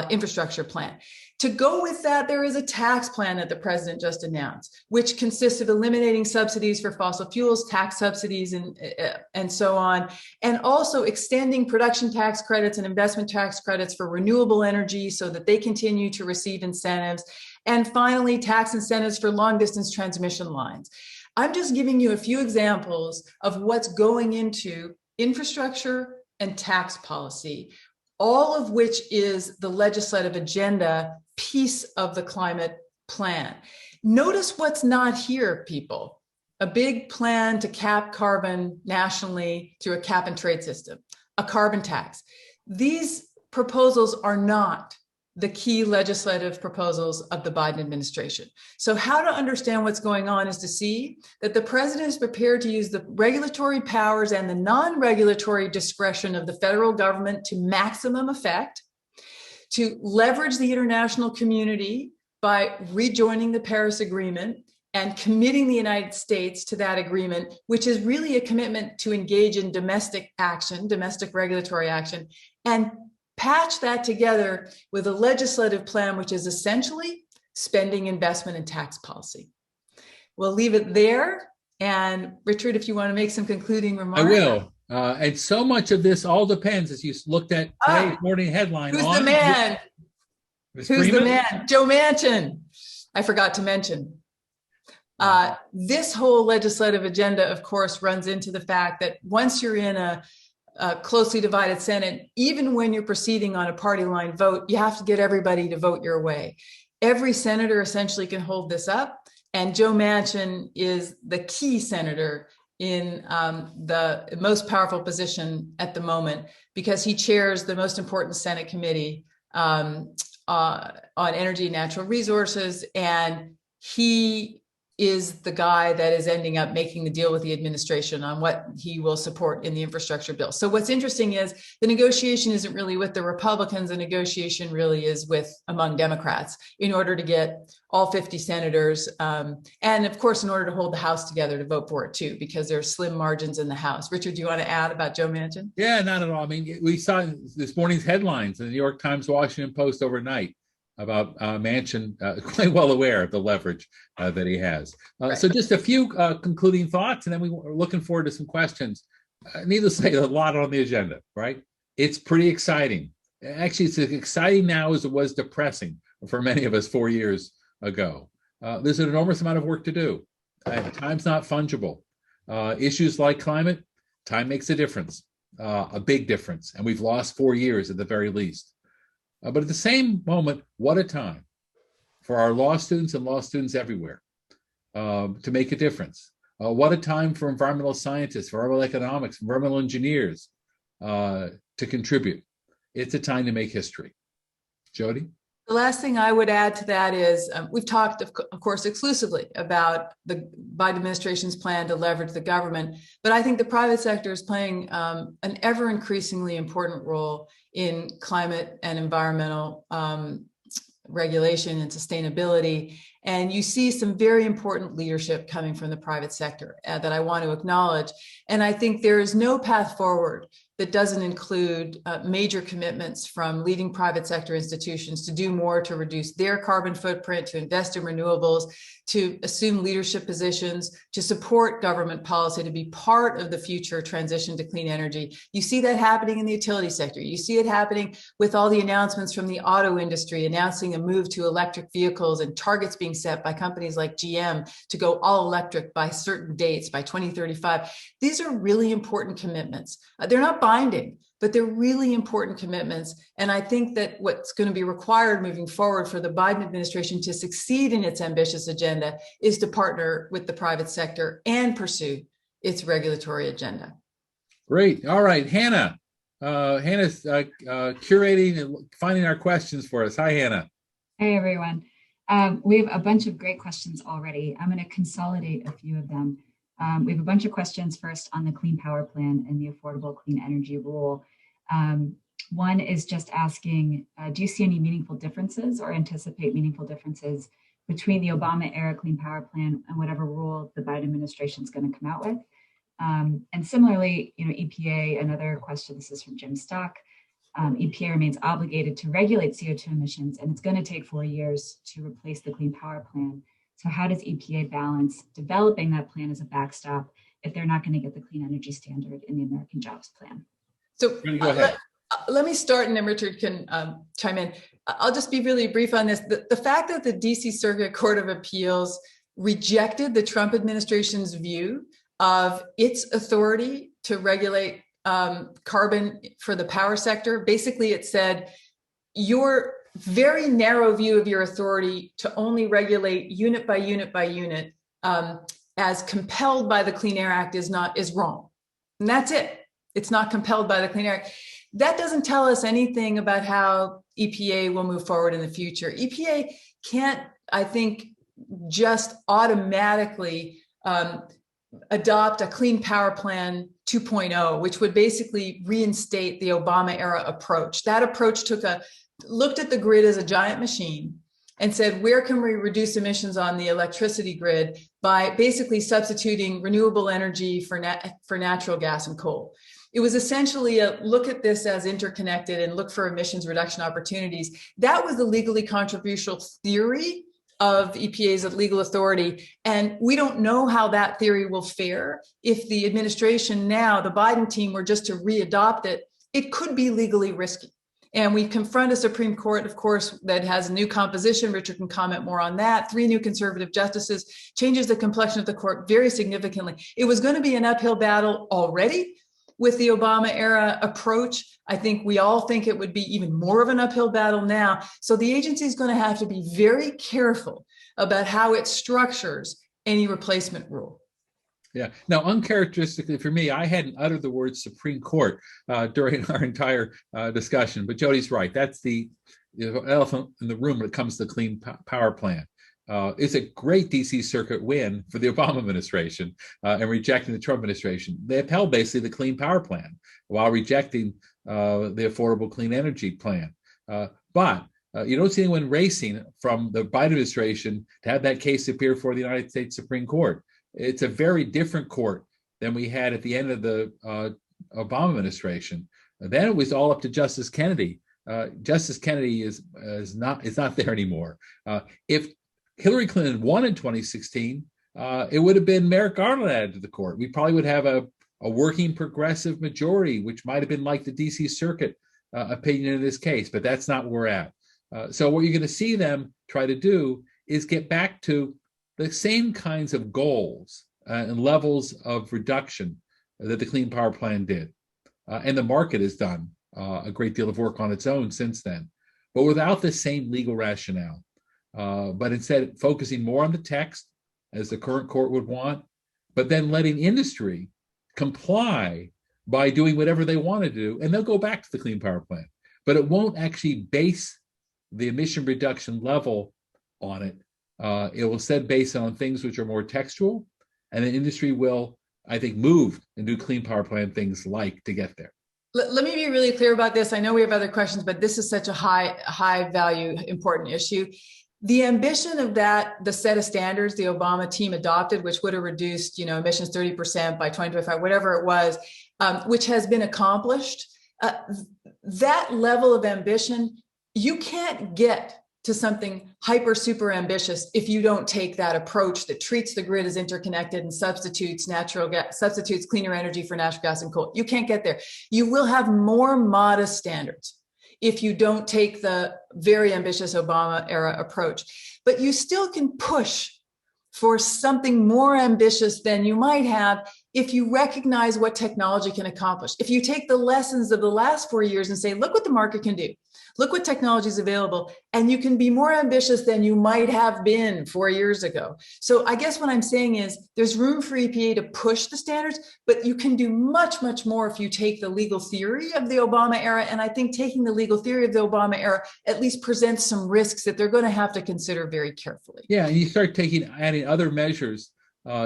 infrastructure plan. To go with that, there is a tax plan that the president just announced, which consists of eliminating subsidies for fossil fuels, tax subsidies, and so on, and also extending production tax credits and investment tax credits for renewable energy so that they continue to receive incentives, and finally, tax incentives for long-distance transmission lines. I'm just giving you a few examples of what's going into infrastructure and tax policy, all of which is the legislative agenda piece of the climate plan. Notice what's not here, people. A big plan to cap carbon nationally through a cap and trade system, a carbon tax. These proposals are not the key legislative proposals of the Biden administration. So how to understand what's going on is to see that the president is prepared to use the regulatory powers and the non-regulatory discretion of the federal government to maximum effect, to leverage the international community by rejoining the Paris Agreement and committing the United States to that agreement, which is really a commitment to engage in domestic action, domestic regulatory action, and patch that together with a legislative plan, which is essentially spending, investment, and tax policy. We'll leave it there. And Richard, if you want to make some concluding remarks. I will. And so much of this all depends, as you looked at today's morning headline. Who's the man? Who's the man? Joe Manchin. I forgot to mention. This whole legislative agenda, of course, runs into the fact that once you're in a closely divided Senate, even when you're proceeding on a party line vote, you have to get everybody to vote your way. Every senator essentially can hold this up. And Joe Manchin is the key senator in the most powerful position at the moment because he chairs the most important Senate committee on energy and natural resources. And he is the guy that is ending up making the deal with the administration on what he will support in the infrastructure bill. So what's interesting is the negotiation isn't really with the Republicans. The negotiation really is among Democrats in order to get all 50 senators. And of course, in order to hold the House together to vote for it too, because there are slim margins in the House. Richard, do you want to add about Joe Manchin? Yeah, not at all. I mean, we saw this morning's headlines in the New York Times, Washington Post overnight about Manchin, quite well aware of the leverage that he has. Right. So just a few concluding thoughts, and then we're looking forward to some questions. Needless to say, a lot on the agenda, right? It's pretty exciting. Actually, it's as exciting now as it was depressing for many of us 4 years ago. There's an enormous amount of work to do. Time's not fungible. Issues like climate, time makes a difference, a big difference. And we've lost 4 years at the very least. But at the same moment, what a time for our law students and law students everywhere to make a difference. What a time for environmental scientists, for environmental economics, environmental engineers to contribute. It's a time to make history. Jody? The last thing I would add to that is we've talked, of course, exclusively about the Biden administration's plan to leverage the government, but I think the private sector is playing an ever increasingly important role in climate and environmental regulation and sustainability. And you see some very important leadership coming from the private sector that I want to acknowledge. And I think there is no path forward that doesn't include major commitments from leading private sector institutions to do more to reduce their carbon footprint, to invest in renewables, to assume leadership positions, to support government policy, to be part of the future transition to clean energy. You see that happening in the utility sector. You see it happening with all the announcements from the auto industry announcing a move to electric vehicles and targets being set by companies like GM to go all electric by certain dates, by 2035. These are really important commitments. They're not binding, but they're really important commitments. And I think that what's going to be required moving forward for the Biden administration to succeed in its ambitious agenda is to partner with the private sector and pursue its regulatory agenda. Great. All right, Hannah. Hannah's curating and finding our questions for us. Hi, Hannah. Hey, everyone. We have a bunch of great questions already. I'm going to consolidate a few of them. We have a bunch of questions first on the Clean Power Plan and the Affordable Clean Energy Rule. One is just asking, do you see any meaningful differences or anticipate meaningful differences between the Obama-era Clean Power Plan and whatever rule the Biden administration is going to come out with? And similarly, EPA, another question, this is from Jim Stock. EPA remains obligated to regulate CO2 emissions, and it's going to take 4 years to replace the Clean Power Plan. So how does EPA balance developing that plan as a backstop if they're not going to get the clean energy standard in the American Jobs Plan? So go ahead. Let me start and then Richard can chime in. I'll just be really brief on this. The fact that the DC Circuit Court of Appeals rejected the Trump administration's view of its authority to regulate carbon for the power sector, basically it said your very narrow view of your authority to only regulate unit by unit by unit as compelled by the Clean Air Act is wrong. And that's it. It's not compelled by the Clean Air Act. That doesn't tell us anything about how EPA will move forward in the future. EPA can't, I think, just automatically adopt a Clean Power Plan 2.0, which would basically reinstate the Obama era approach. That approach looked at the grid as a giant machine and said, where can we reduce emissions on the electricity grid by basically substituting renewable energy for natural gas and coal. It was essentially a look at this as interconnected and look for emissions reduction opportunities. That was the legally controversial theory of EPA's legal authority. And we don't know how that theory will fare. If the administration now, the Biden team, were just to re-adopt it, it could be legally risky. And we confront a Supreme Court, of course, that has a new composition. Richard can comment more on that. 3 new conservative justices, changes the complexion of the court very significantly. It was going to be an uphill battle already with the Obama era approach. I think we all think it would be even more of an uphill battle now. So the agency is going to have to be very careful about how it structures any replacement rule. Yeah. Now, uncharacteristically for me, I hadn't uttered the word Supreme Court during our entire discussion, but Jody's right. That's the elephant in the room when it comes to the Clean Power Plan. It's a great DC Circuit win for the Obama administration and rejecting the Trump administration. They upheld basically the Clean Power Plan while rejecting the Affordable Clean Energy Plan. But you don't see anyone racing from the Biden administration to have that case appear before the United States Supreme Court. It's a very different court than we had at the end of the Obama administration. Then it was all up to Justice Kennedy. Justice Kennedy is not there anymore. If Hillary Clinton won in 2016, it would have been Merrick Garland added to the court. We probably would have a working progressive majority, which might have been like the DC Circuit opinion in this case, but that's not where we're at. So what you're going to see them try to do is get back to the same kinds of goals and levels of reduction that the Clean Power Plan did. And the market has done a great deal of work on its own since then, but without the same legal rationale. But instead focusing more on the text, as the current court would want, but then letting industry comply by doing whatever they want to do, and they'll go back to the Clean Power Plan. But it won't actually base the emission reduction level on it. It will instead base on things which are more textual, and the industry will, I think, move and do Clean Power Plan things like to get there. Let me be really clear about this. I know we have other questions, but this is such a high value, important issue. The ambition of the set of standards the Obama team adopted, which would have reduced, emissions 30% by 2025, whatever it was, which has been accomplished, that level of ambition, you can't get to something super ambitious if you don't take that approach that treats the grid as interconnected and substitutes cleaner energy for natural gas and coal. You can't get there. You will have more modest standards if you don't take the very ambitious Obama era approach. But you still can push for something more ambitious than you might have if you recognize what technology can accomplish. If you take the lessons of the last 4 years and say, look what the market can do. Look what technology is available, and you can be more ambitious than you might have been 4 years ago. So I guess what I'm saying is there's room for EPA to push the standards, but you can do much, much more if you take the legal theory of the Obama era. And I think taking the legal theory of the Obama era at least presents some risks that they're going to have to consider very carefully. Yeah, and you start adding other measures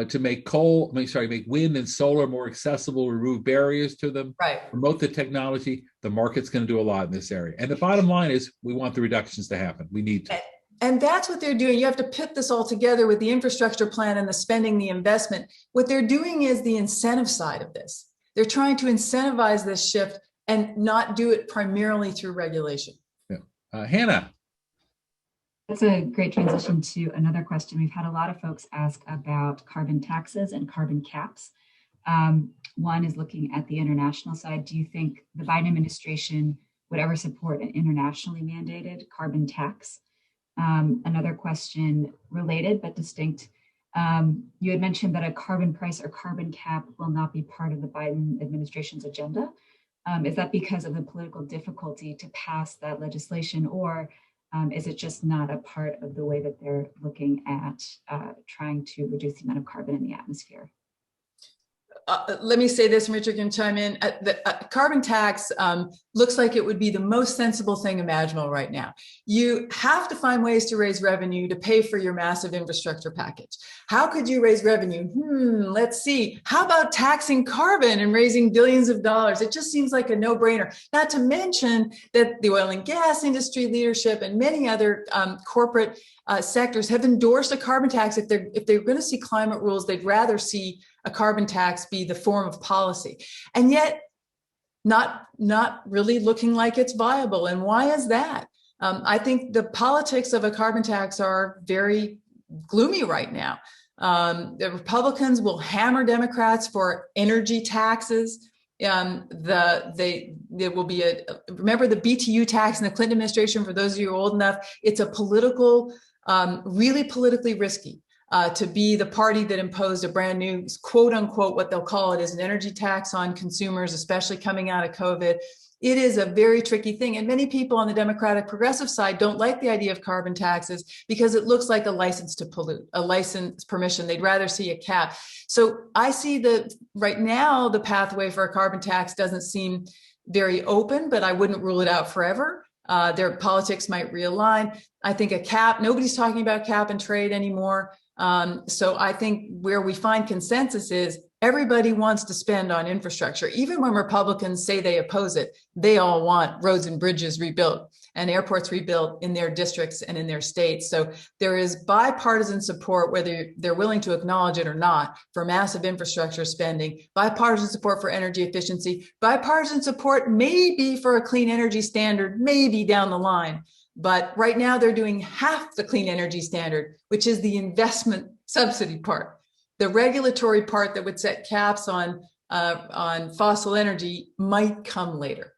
to make wind and solar more accessible, remove barriers to them, right, promote the technology. The market's going to do a lot in this area. And the bottom line is we want the reductions to happen. We need to. And that's what they're doing. You have to put this all together with the infrastructure plan and the spending, the investment. What they're doing is the incentive side of this. They're trying to incentivize this shift and not do it primarily through regulation. Yeah. Hannah. That's a great transition to another question. We've had a lot of folks ask about carbon taxes and carbon caps. One is looking at the international side. Do you think the Biden administration would ever support an internationally mandated carbon tax? Another question related but distinct. You had mentioned that a carbon price or carbon cap will not be part of the Biden administration's agenda. Is that because of the political difficulty to pass that legislation, or is it just not a part of the way that they're looking at trying to reduce the amount of carbon in the atmosphere? Let me say this, and Richard can chime in. The carbon tax looks like it would be the most sensible thing imaginable right now. You have to find ways to raise revenue to pay for your massive infrastructure package. How could you raise revenue? Let's see. How about taxing carbon and raising billions of dollars? It just seems like a no-brainer. Not to mention that the oil and gas industry leadership and many other corporate sectors have endorsed a carbon tax. If they're going to see climate rules, they'd rather see a carbon tax be the form of policy, and yet not really looking like it's viable. And why is that? I think the politics of a carbon tax are very gloomy right now. The Republicans will hammer Democrats for energy taxes. There will be remember the BTU tax in the Clinton administration. For those of you who are old enough, it's a really politically risky. To be the party that imposed a brand new, quote unquote, what they'll call it is an energy tax on consumers, especially coming out of COVID. It is a very tricky thing. And many people on the Democratic progressive side don't like the idea of carbon taxes because it looks like a license to pollute, a license permission. They'd rather see a cap. So I see right now, the pathway for a carbon tax doesn't seem very open, but I wouldn't rule it out forever. Their politics might realign. I think a cap, nobody's talking about cap and trade anymore. So I think where we find consensus is everybody wants to spend on infrastructure. Even when Republicans say they oppose it, they all want roads and bridges rebuilt and airports rebuilt in their districts and in their states. So there is bipartisan support, whether they're willing to acknowledge it or not, for massive infrastructure spending, bipartisan support for energy efficiency, bipartisan support maybe for a clean energy standard, maybe down the line. But right now they're doing half the clean energy standard, which is the investment subsidy part. The regulatory part that would set caps on fossil energy might come later.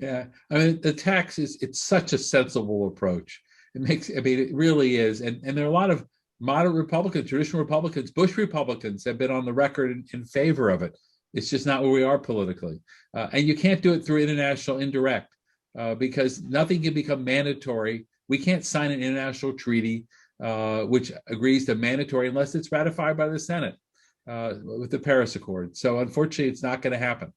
Yeah, I mean, the tax it's such a sensible approach. It really is. And there are a lot of moderate Republicans, traditional Republicans, Bush Republicans have been on the record in favor of it. It's just not where we are politically. And you can't do it through international indirect because nothing can become mandatory. We can't sign an international treaty which agrees to mandatory unless it's ratified by the Senate with the Paris Accord. So unfortunately, it's not going to happen,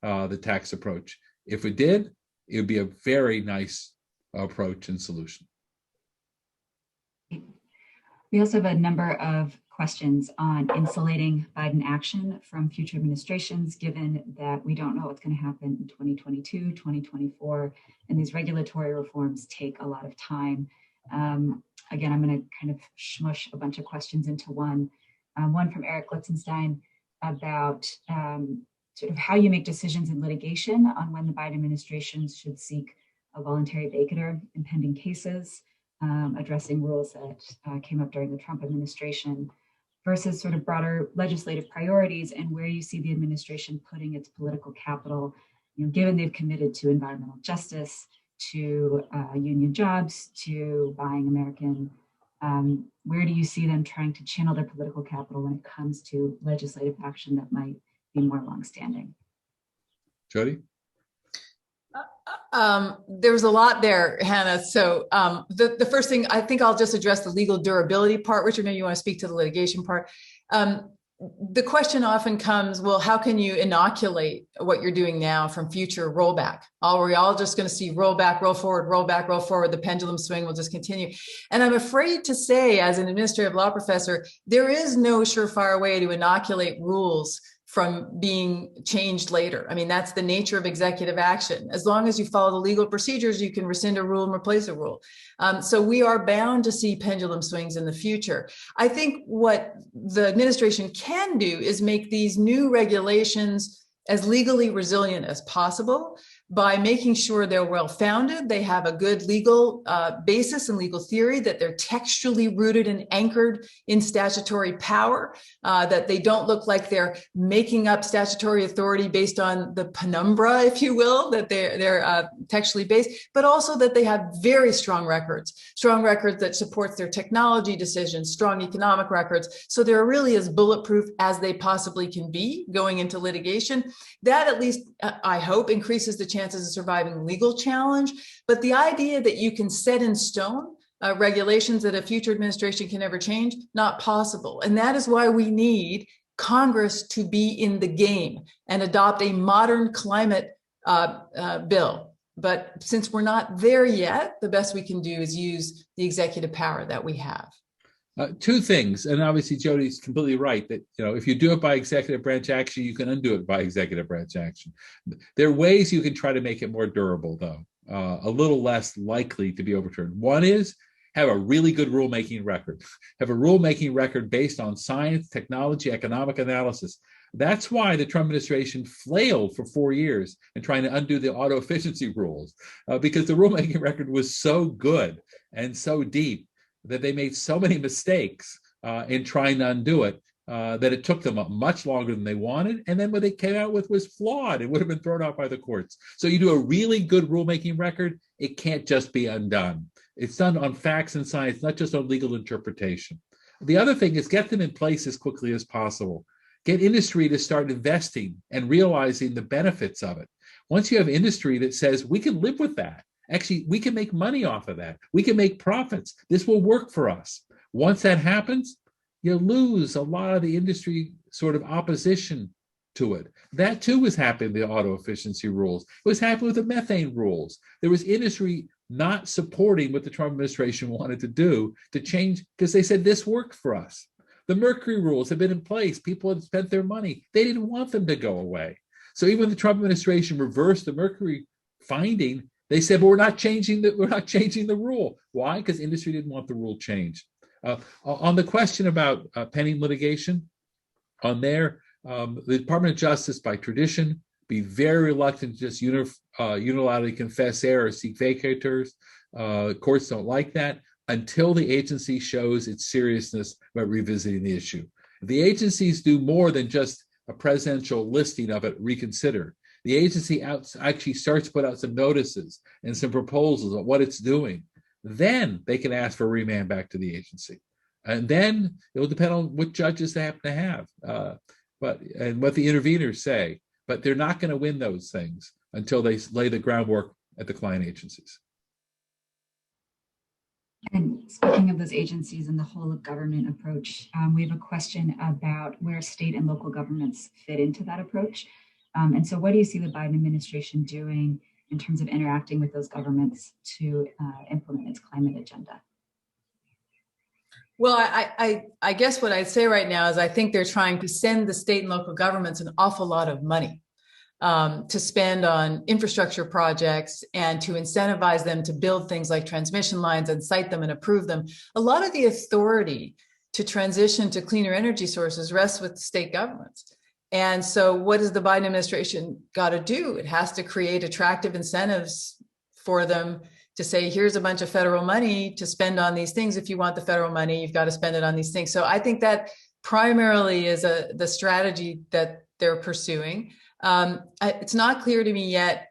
the tax approach. If it did, it would be a very nice approach and solution. We also have a number of questions on insulating Biden action from future administrations, given that we don't know what's going to happen in 2022, 2024, and these regulatory reforms take a lot of time. Again, I'm going to kind of smush a bunch of questions into one. One from Eric Litzenstein about sort of how you make decisions in litigation on when the Biden administration should seek a voluntary vacatur in pending cases, addressing rules that came up during the Trump administration, versus sort of broader legislative priorities and where you see the administration putting its political capital, given they've committed to environmental justice, to union jobs, to buying American. Where do you see them trying to channel their political capital when it comes to legislative action that might be more longstanding? Jody? There's a lot there, Hannah. So the first thing, I think I'll just address the legal durability part. Richard, maybe you want to speak to the litigation part. The question often comes, well, how can you inoculate what you're doing now from future rollback? Are we all just going to see roll back, roll forward, roll back, roll forward? The pendulum swing will just continue. And I'm afraid to say, as an administrative law professor, there is no surefire way to inoculate rules from being changed later. I mean, that's the nature of executive action. As long as you follow the legal procedures, you can rescind a rule and replace a rule. So we are bound to see pendulum swings in the future. I think what the administration can do is make these new regulations as legally resilient as possible by making sure they're well-founded, they have a good legal basis and legal theory, that they're textually rooted and anchored in statutory power, that they don't look like they're making up statutory authority based on the penumbra, if you will, that they're textually based, but also that they have very strong records that supports their technology decisions, strong economic records. So they're really as bulletproof as they possibly can be going into litigation. That, at least, I hope, increases the chances of surviving legal challenge. But the idea that you can set in stone regulations that a future administration can never change, not possible. And that is why we need Congress to be in the game and adopt a modern climate bill. But since we're not there yet, the best we can do is use the executive power that we have. Two things, and obviously Jody's completely right that if you do it by executive branch action, you can undo it by executive branch action. There are ways you can try to make it more durable, though, a little less likely to be overturned. One is have a really good rulemaking record. Have a rulemaking record based on science, technology, economic analysis. That's why the Trump administration flailed for 4 years in trying to undo the auto efficiency rules, because the rulemaking record was so good and so deep that they made so many mistakes in trying to undo it that it took them much longer than they wanted. And then what they came out with was flawed. It would have been thrown out by the courts. So you do a really good rulemaking record, it can't just be undone. It's done on facts and science, not just on legal interpretation. The other thing is get them in place as quickly as possible. Get industry to start investing and realizing the benefits of it. Once you have industry that says, we can live with that, actually, we can make money off of that. We can make profits. This will work for us. Once that happens, you lose a lot of the industry sort of opposition to it. That too was happening with the auto efficiency rules. It was happening with the methane rules. There was industry not supporting what the Trump administration wanted to do to change because they said this worked for us. The mercury rules have been in place. People had spent their money. They didn't want them to go away. So even when the Trump administration reversed the mercury finding, they said, well, we're not changing the rule. Why? Because industry didn't want the rule changed. On the question about pending litigation, on there, the Department of Justice, by tradition, be very reluctant to just unilaterally confess error or seek vacators. Courts don't like that until the agency shows its seriousness about revisiting the issue. The agencies do more than just a presidential listing of it reconsidered. the agency actually starts to put out some notices and some proposals on what it's doing, then they can ask for remand back to the agency. And then it will depend on what judges they happen to have, and what the interveners say. But they're not going to win those things until they lay the groundwork at the client agencies. And speaking of those agencies and the whole of government approach, we have a question about where state and local governments fit into that approach. And so what do you see the Biden administration doing in terms of interacting with those governments to implement its climate agenda? Well, I guess what I'd say right now is I think they're trying to send the state and local governments an awful lot of money to spend on infrastructure projects and to incentivize them to build things like transmission lines and site them and approve them. A lot of the authority to transition to cleaner energy sources rests with state governments. And so what does the Biden administration got to do? It has to create attractive incentives for them to say, here's a bunch of federal money to spend on these things. If you want the federal money, you've got to spend it on these things. So I think that primarily is the strategy that they're pursuing. It's not clear to me yet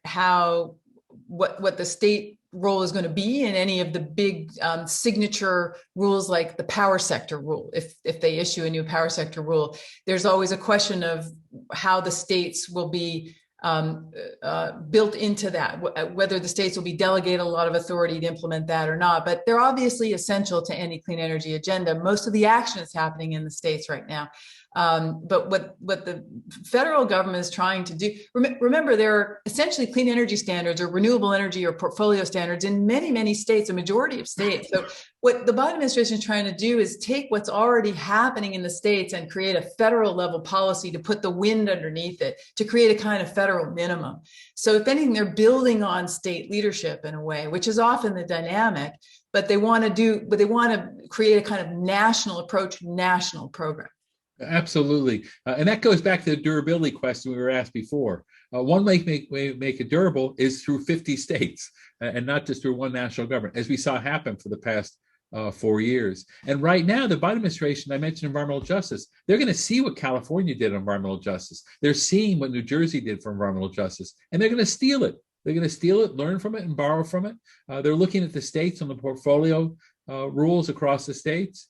what the state role is going to be in any of the big signature rules, like the power sector rule. If they issue a new power sector rule, there's always a question of how the states will be built into that, whether the states will be delegated a lot of authority to implement that or not. But they're obviously essential to any clean energy agenda. Most of the action is happening in the states right now. But what the federal government is trying to do, remember, there are essentially clean energy standards or renewable energy or portfolio standards in many, many states, a majority of states. So what the Biden administration is trying to do is take what's already happening in the states and create a federal level policy to put the wind underneath it, to create a kind of federal minimum. So if anything, they're building on state leadership in a way, which is often the dynamic, but they want to create a kind of national approach, national program. Absolutely. And that goes back to the durability question we were asked before. One way to make it durable is through 50 states and not just through one national government, as we saw happen for the past 4 years. And right now, the Biden administration, I mentioned environmental justice, they're going to see what California did on environmental justice. They're seeing what New Jersey did for environmental justice, and they're going to steal it. They're going to steal it, learn from it, and borrow from it. They're looking at the states on the portfolio rules across the states.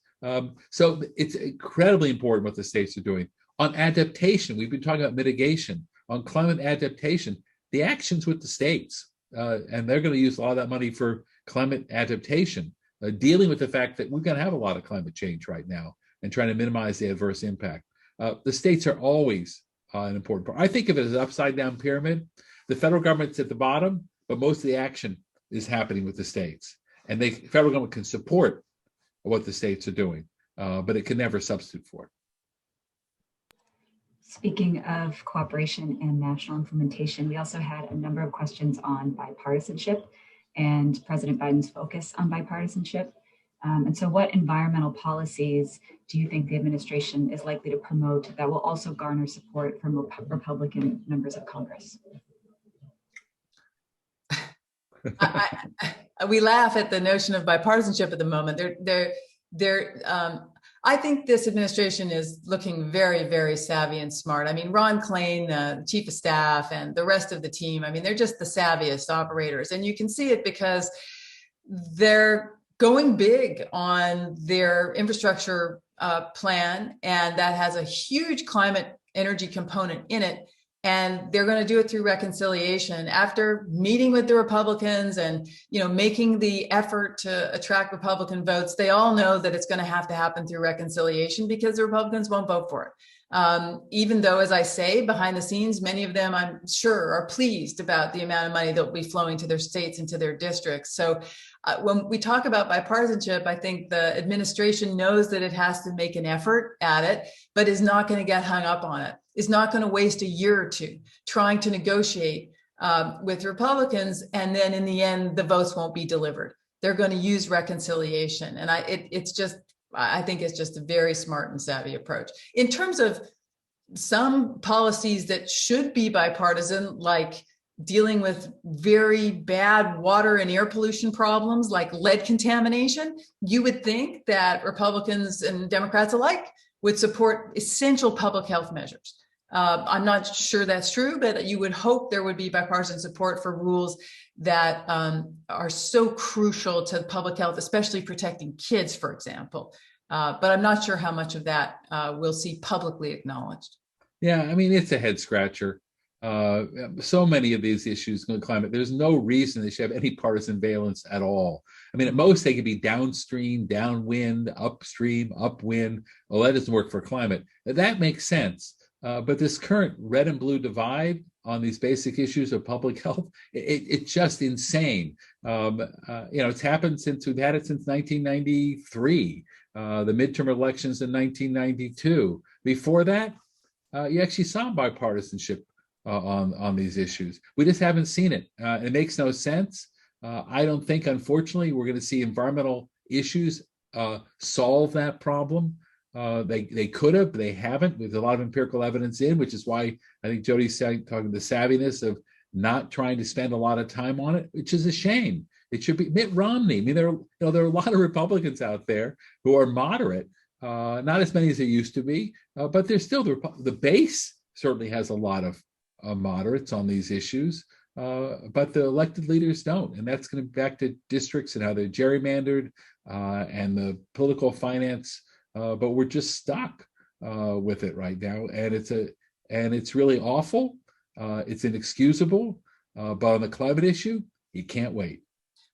So it's incredibly important what the states are doing. On adaptation, we've been talking about mitigation. On climate adaptation, the action's with the states, and they're going to use a lot of that money for climate adaptation, dealing with the fact that we're going to have a lot of climate change right now and trying to minimize the adverse impact. The states are always an important part. I think of it as an upside down pyramid. The federal government's at the bottom, but most of the action is happening with the states. And the federal government can support what the states are doing, but it can never substitute for it. Speaking of cooperation and national implementation, we also had a number of questions on bipartisanship and President Biden's focus on bipartisanship. And so what environmental policies do you think the administration is likely to promote that will also garner support from Republican members of Congress? We laugh at the notion of bipartisanship at the moment. I think this administration is looking very, very savvy and smart. I mean, Ron Klain, the chief of staff, and the rest of the team, I mean, they're just the savviest operators. And you can see it because they're going big on their infrastructure plan, and that has a huge climate energy component in it. And they're going to do it through reconciliation after meeting with the Republicans and, making the effort to attract Republican votes. They all know that it's going to happen through reconciliation because the Republicans won't vote for it. Even though, as I say, behind the scenes, many of them, I'm sure, are pleased about the amount of money that will be flowing to their states and to their districts. So when we talk about bipartisanship, I think the administration knows that it has to make an effort at it, but is not going to get hung up on it. Is not going to waste a year or two trying to negotiate with Republicans, and then in the end, the votes won't be delivered. They're going to use reconciliation, and I think it's just a very smart and savvy approach. In terms of some policies that should be bipartisan, like dealing with very bad water and air pollution problems like lead contamination, you would think that Republicans and Democrats alike would support essential public health measures. I'm not sure that's true, but you would hope there would be bipartisan support for rules that are so crucial to public health, especially protecting kids, for example. But I'm not sure how much of that we'll see publicly acknowledged. Yeah, I mean, it's a head scratcher. So many of these issues in climate, there's no reason they should have any partisan valence at all. I mean, at most they could be downstream, downwind, upstream, upwind. Well, that doesn't work for climate. That makes sense. But this current red and blue divide on these basic issues of public health, it's just insane. It's happened since we've had it since 1993, the midterm elections in 1992. Before that, you actually saw bipartisanship on these issues. We just haven't seen it. It makes no sense. I don't think, unfortunately, we're going to see environmental issues solve that problem. They could have, but they haven't. There's a lot of empirical evidence which is why I think Jody's talking the savviness of not trying to spend a lot of time on it, which is a shame. It should be Mitt Romney. I mean, there are a lot of Republicans out there who are moderate, not as many as there used to be, but there's still the base certainly has a lot of moderates on these issues, but the elected leaders don't, and that's going to back to districts and how they're gerrymandered and the political finance. But we're just stuck with it right now, and it's really awful. It's inexcusable. But on the climate issue, you can't wait.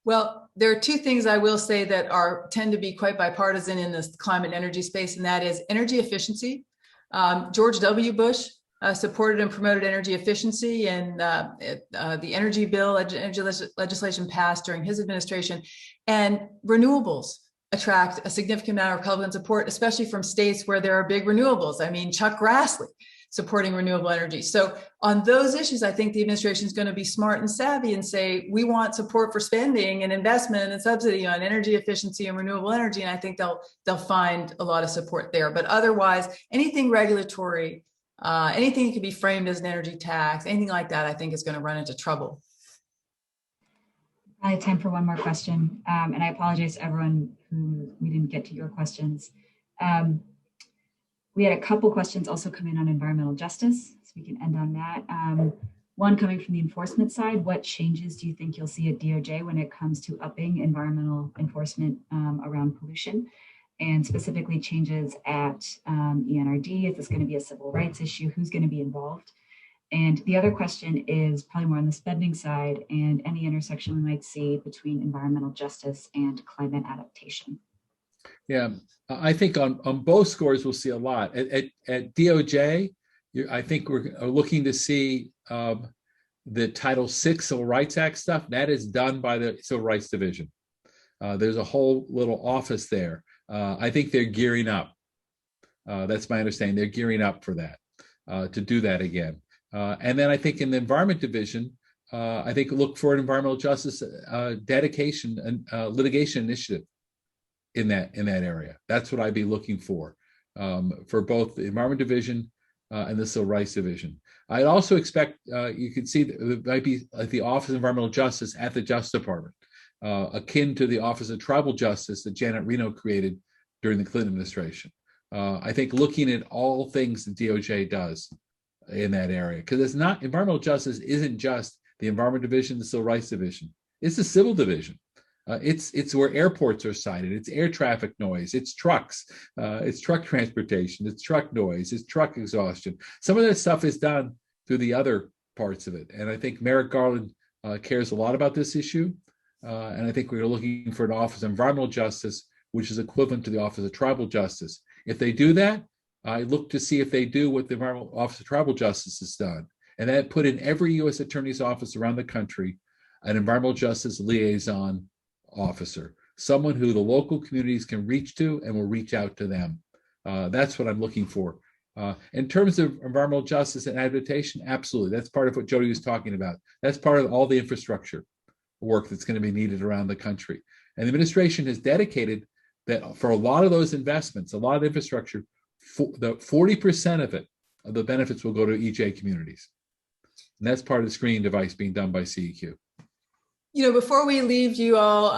Well, there are two things I will say that tend to be quite bipartisan in this climate and energy space, and that is energy efficiency. George W. Bush supported and promoted energy efficiency, and the energy bill, energy legislation passed during his administration, and renewables attract a significant amount of Republican support, especially from states where there are big renewables. I mean, Chuck Grassley supporting renewable energy. So on those issues, I think the administration is going to be smart and savvy and say, we want support for spending and investment and subsidy on energy efficiency and renewable energy. And I think they'll find a lot of support there. But otherwise, anything regulatory, anything that could be framed as an energy tax, anything like that, I think is going to run into trouble. I have time for one more question. And I apologize to everyone who we didn't get to your questions. We had a couple questions also come in on environmental justice, so we can end on that. One coming from the enforcement side, what changes do you think you'll see at DOJ when it comes to upping environmental enforcement around pollution, and specifically changes at ENRD? Is this going to be a civil rights issue? Who's going to be involved? And the other question is probably more on the spending side and any intersection we might see between environmental justice and climate adaptation. Yeah, I think on both scores we'll see a lot. At DOJ, I think we're looking to see the Title VI Civil Rights Act stuff. That is done by the Civil Rights Division. There's a whole little office there. I think they're gearing up. That's my understanding. They're gearing up for that, to do that again. And then I think in the Environment Division, I think look for an environmental justice dedication and litigation initiative in that area. That's what I'd be looking for both the Environment Division and the Civil Rights Division. I'd also expect you could see that it might be like the Office of Environmental Justice at the Justice Department, akin to the Office of Tribal Justice that Janet Reno created during the Clinton administration. I think looking at all things the DOJ does in that area, because it's not, environmental justice isn't just the Environment Division, the Civil Rights Division. It's the Civil Division. It's where airports are cited. It's air traffic noise. It's trucks. It's truck transportation. It's truck noise. It's truck exhaustion. Some of that stuff is done through the other parts of it. And I think Merrick Garland cares a lot about this issue. And I think we're looking for an Office of Environmental Justice, which is equivalent to the Office of Tribal Justice. If they do that, I look to see if they do what the Environmental Office of Tribal Justice has done. And that put in every U.S. Attorney's office around the country an environmental justice liaison officer, someone who the local communities can reach to and will reach out to them. That's what I'm looking for. In terms of environmental justice and adaptation, absolutely. That's part of what Jody was talking about. That's part of all the infrastructure work that's going to be needed around the country. And the administration has dedicated that for a lot of those investments, a lot of infrastructure, the 40% of it, of the benefits will go to EJ communities. And that's part of the screening device being done by CEQ. You know, before we leave you all,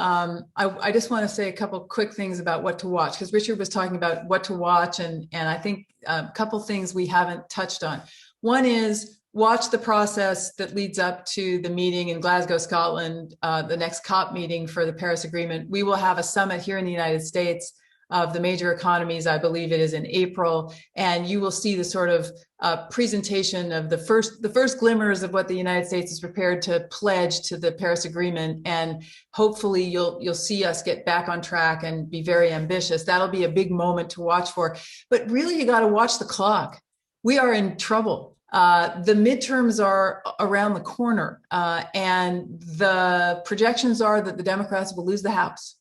I just want to say a couple quick things about what to watch, because Richard was talking about what to watch, and I think a couple things we haven't touched on. One is watch the process that leads up to the meeting in Glasgow, Scotland, the next COP meeting for the Paris Agreement. We will have a summit here in the United States of the major economies. I believe it is in April, and you will see the sort of presentation of the first glimmers of what the United States is prepared to pledge to the Paris Agreement. And hopefully you'll see us get back on track and be very ambitious. That'll be a big moment to watch for. But really, you got to watch the clock. We are in trouble. The midterms are around the corner, and the projections are that the Democrats will lose the House.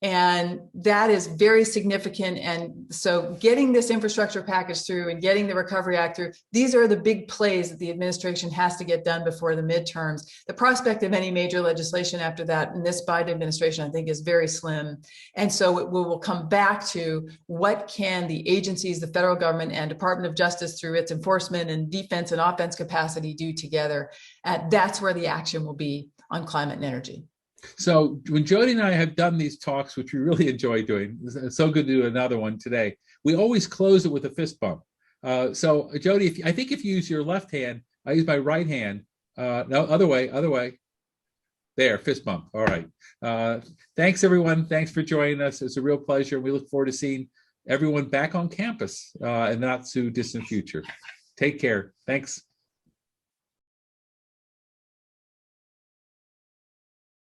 And that is very significant. And so getting this infrastructure package through and getting the Recovery Act through, these are the big plays that the administration has to get done before the midterms. The prospect of any major legislation after that in this Biden administration, I think, is very slim. And so we will come back to what can the agencies, the federal government and Department of Justice through its enforcement and defense and offense capacity do together. That's where the action will be on climate and energy. So when Jody and I have done these talks, which we really enjoy doing, it's so good to do another one today, we always close it with a fist bump. So Jody, I think if you use your left hand, I use my right hand. No, other way. There, fist bump. All right. Thanks, everyone. Thanks for joining us. It's a real pleasure. We look forward to seeing everyone back on campus in the not too distant future. Take care. Thanks.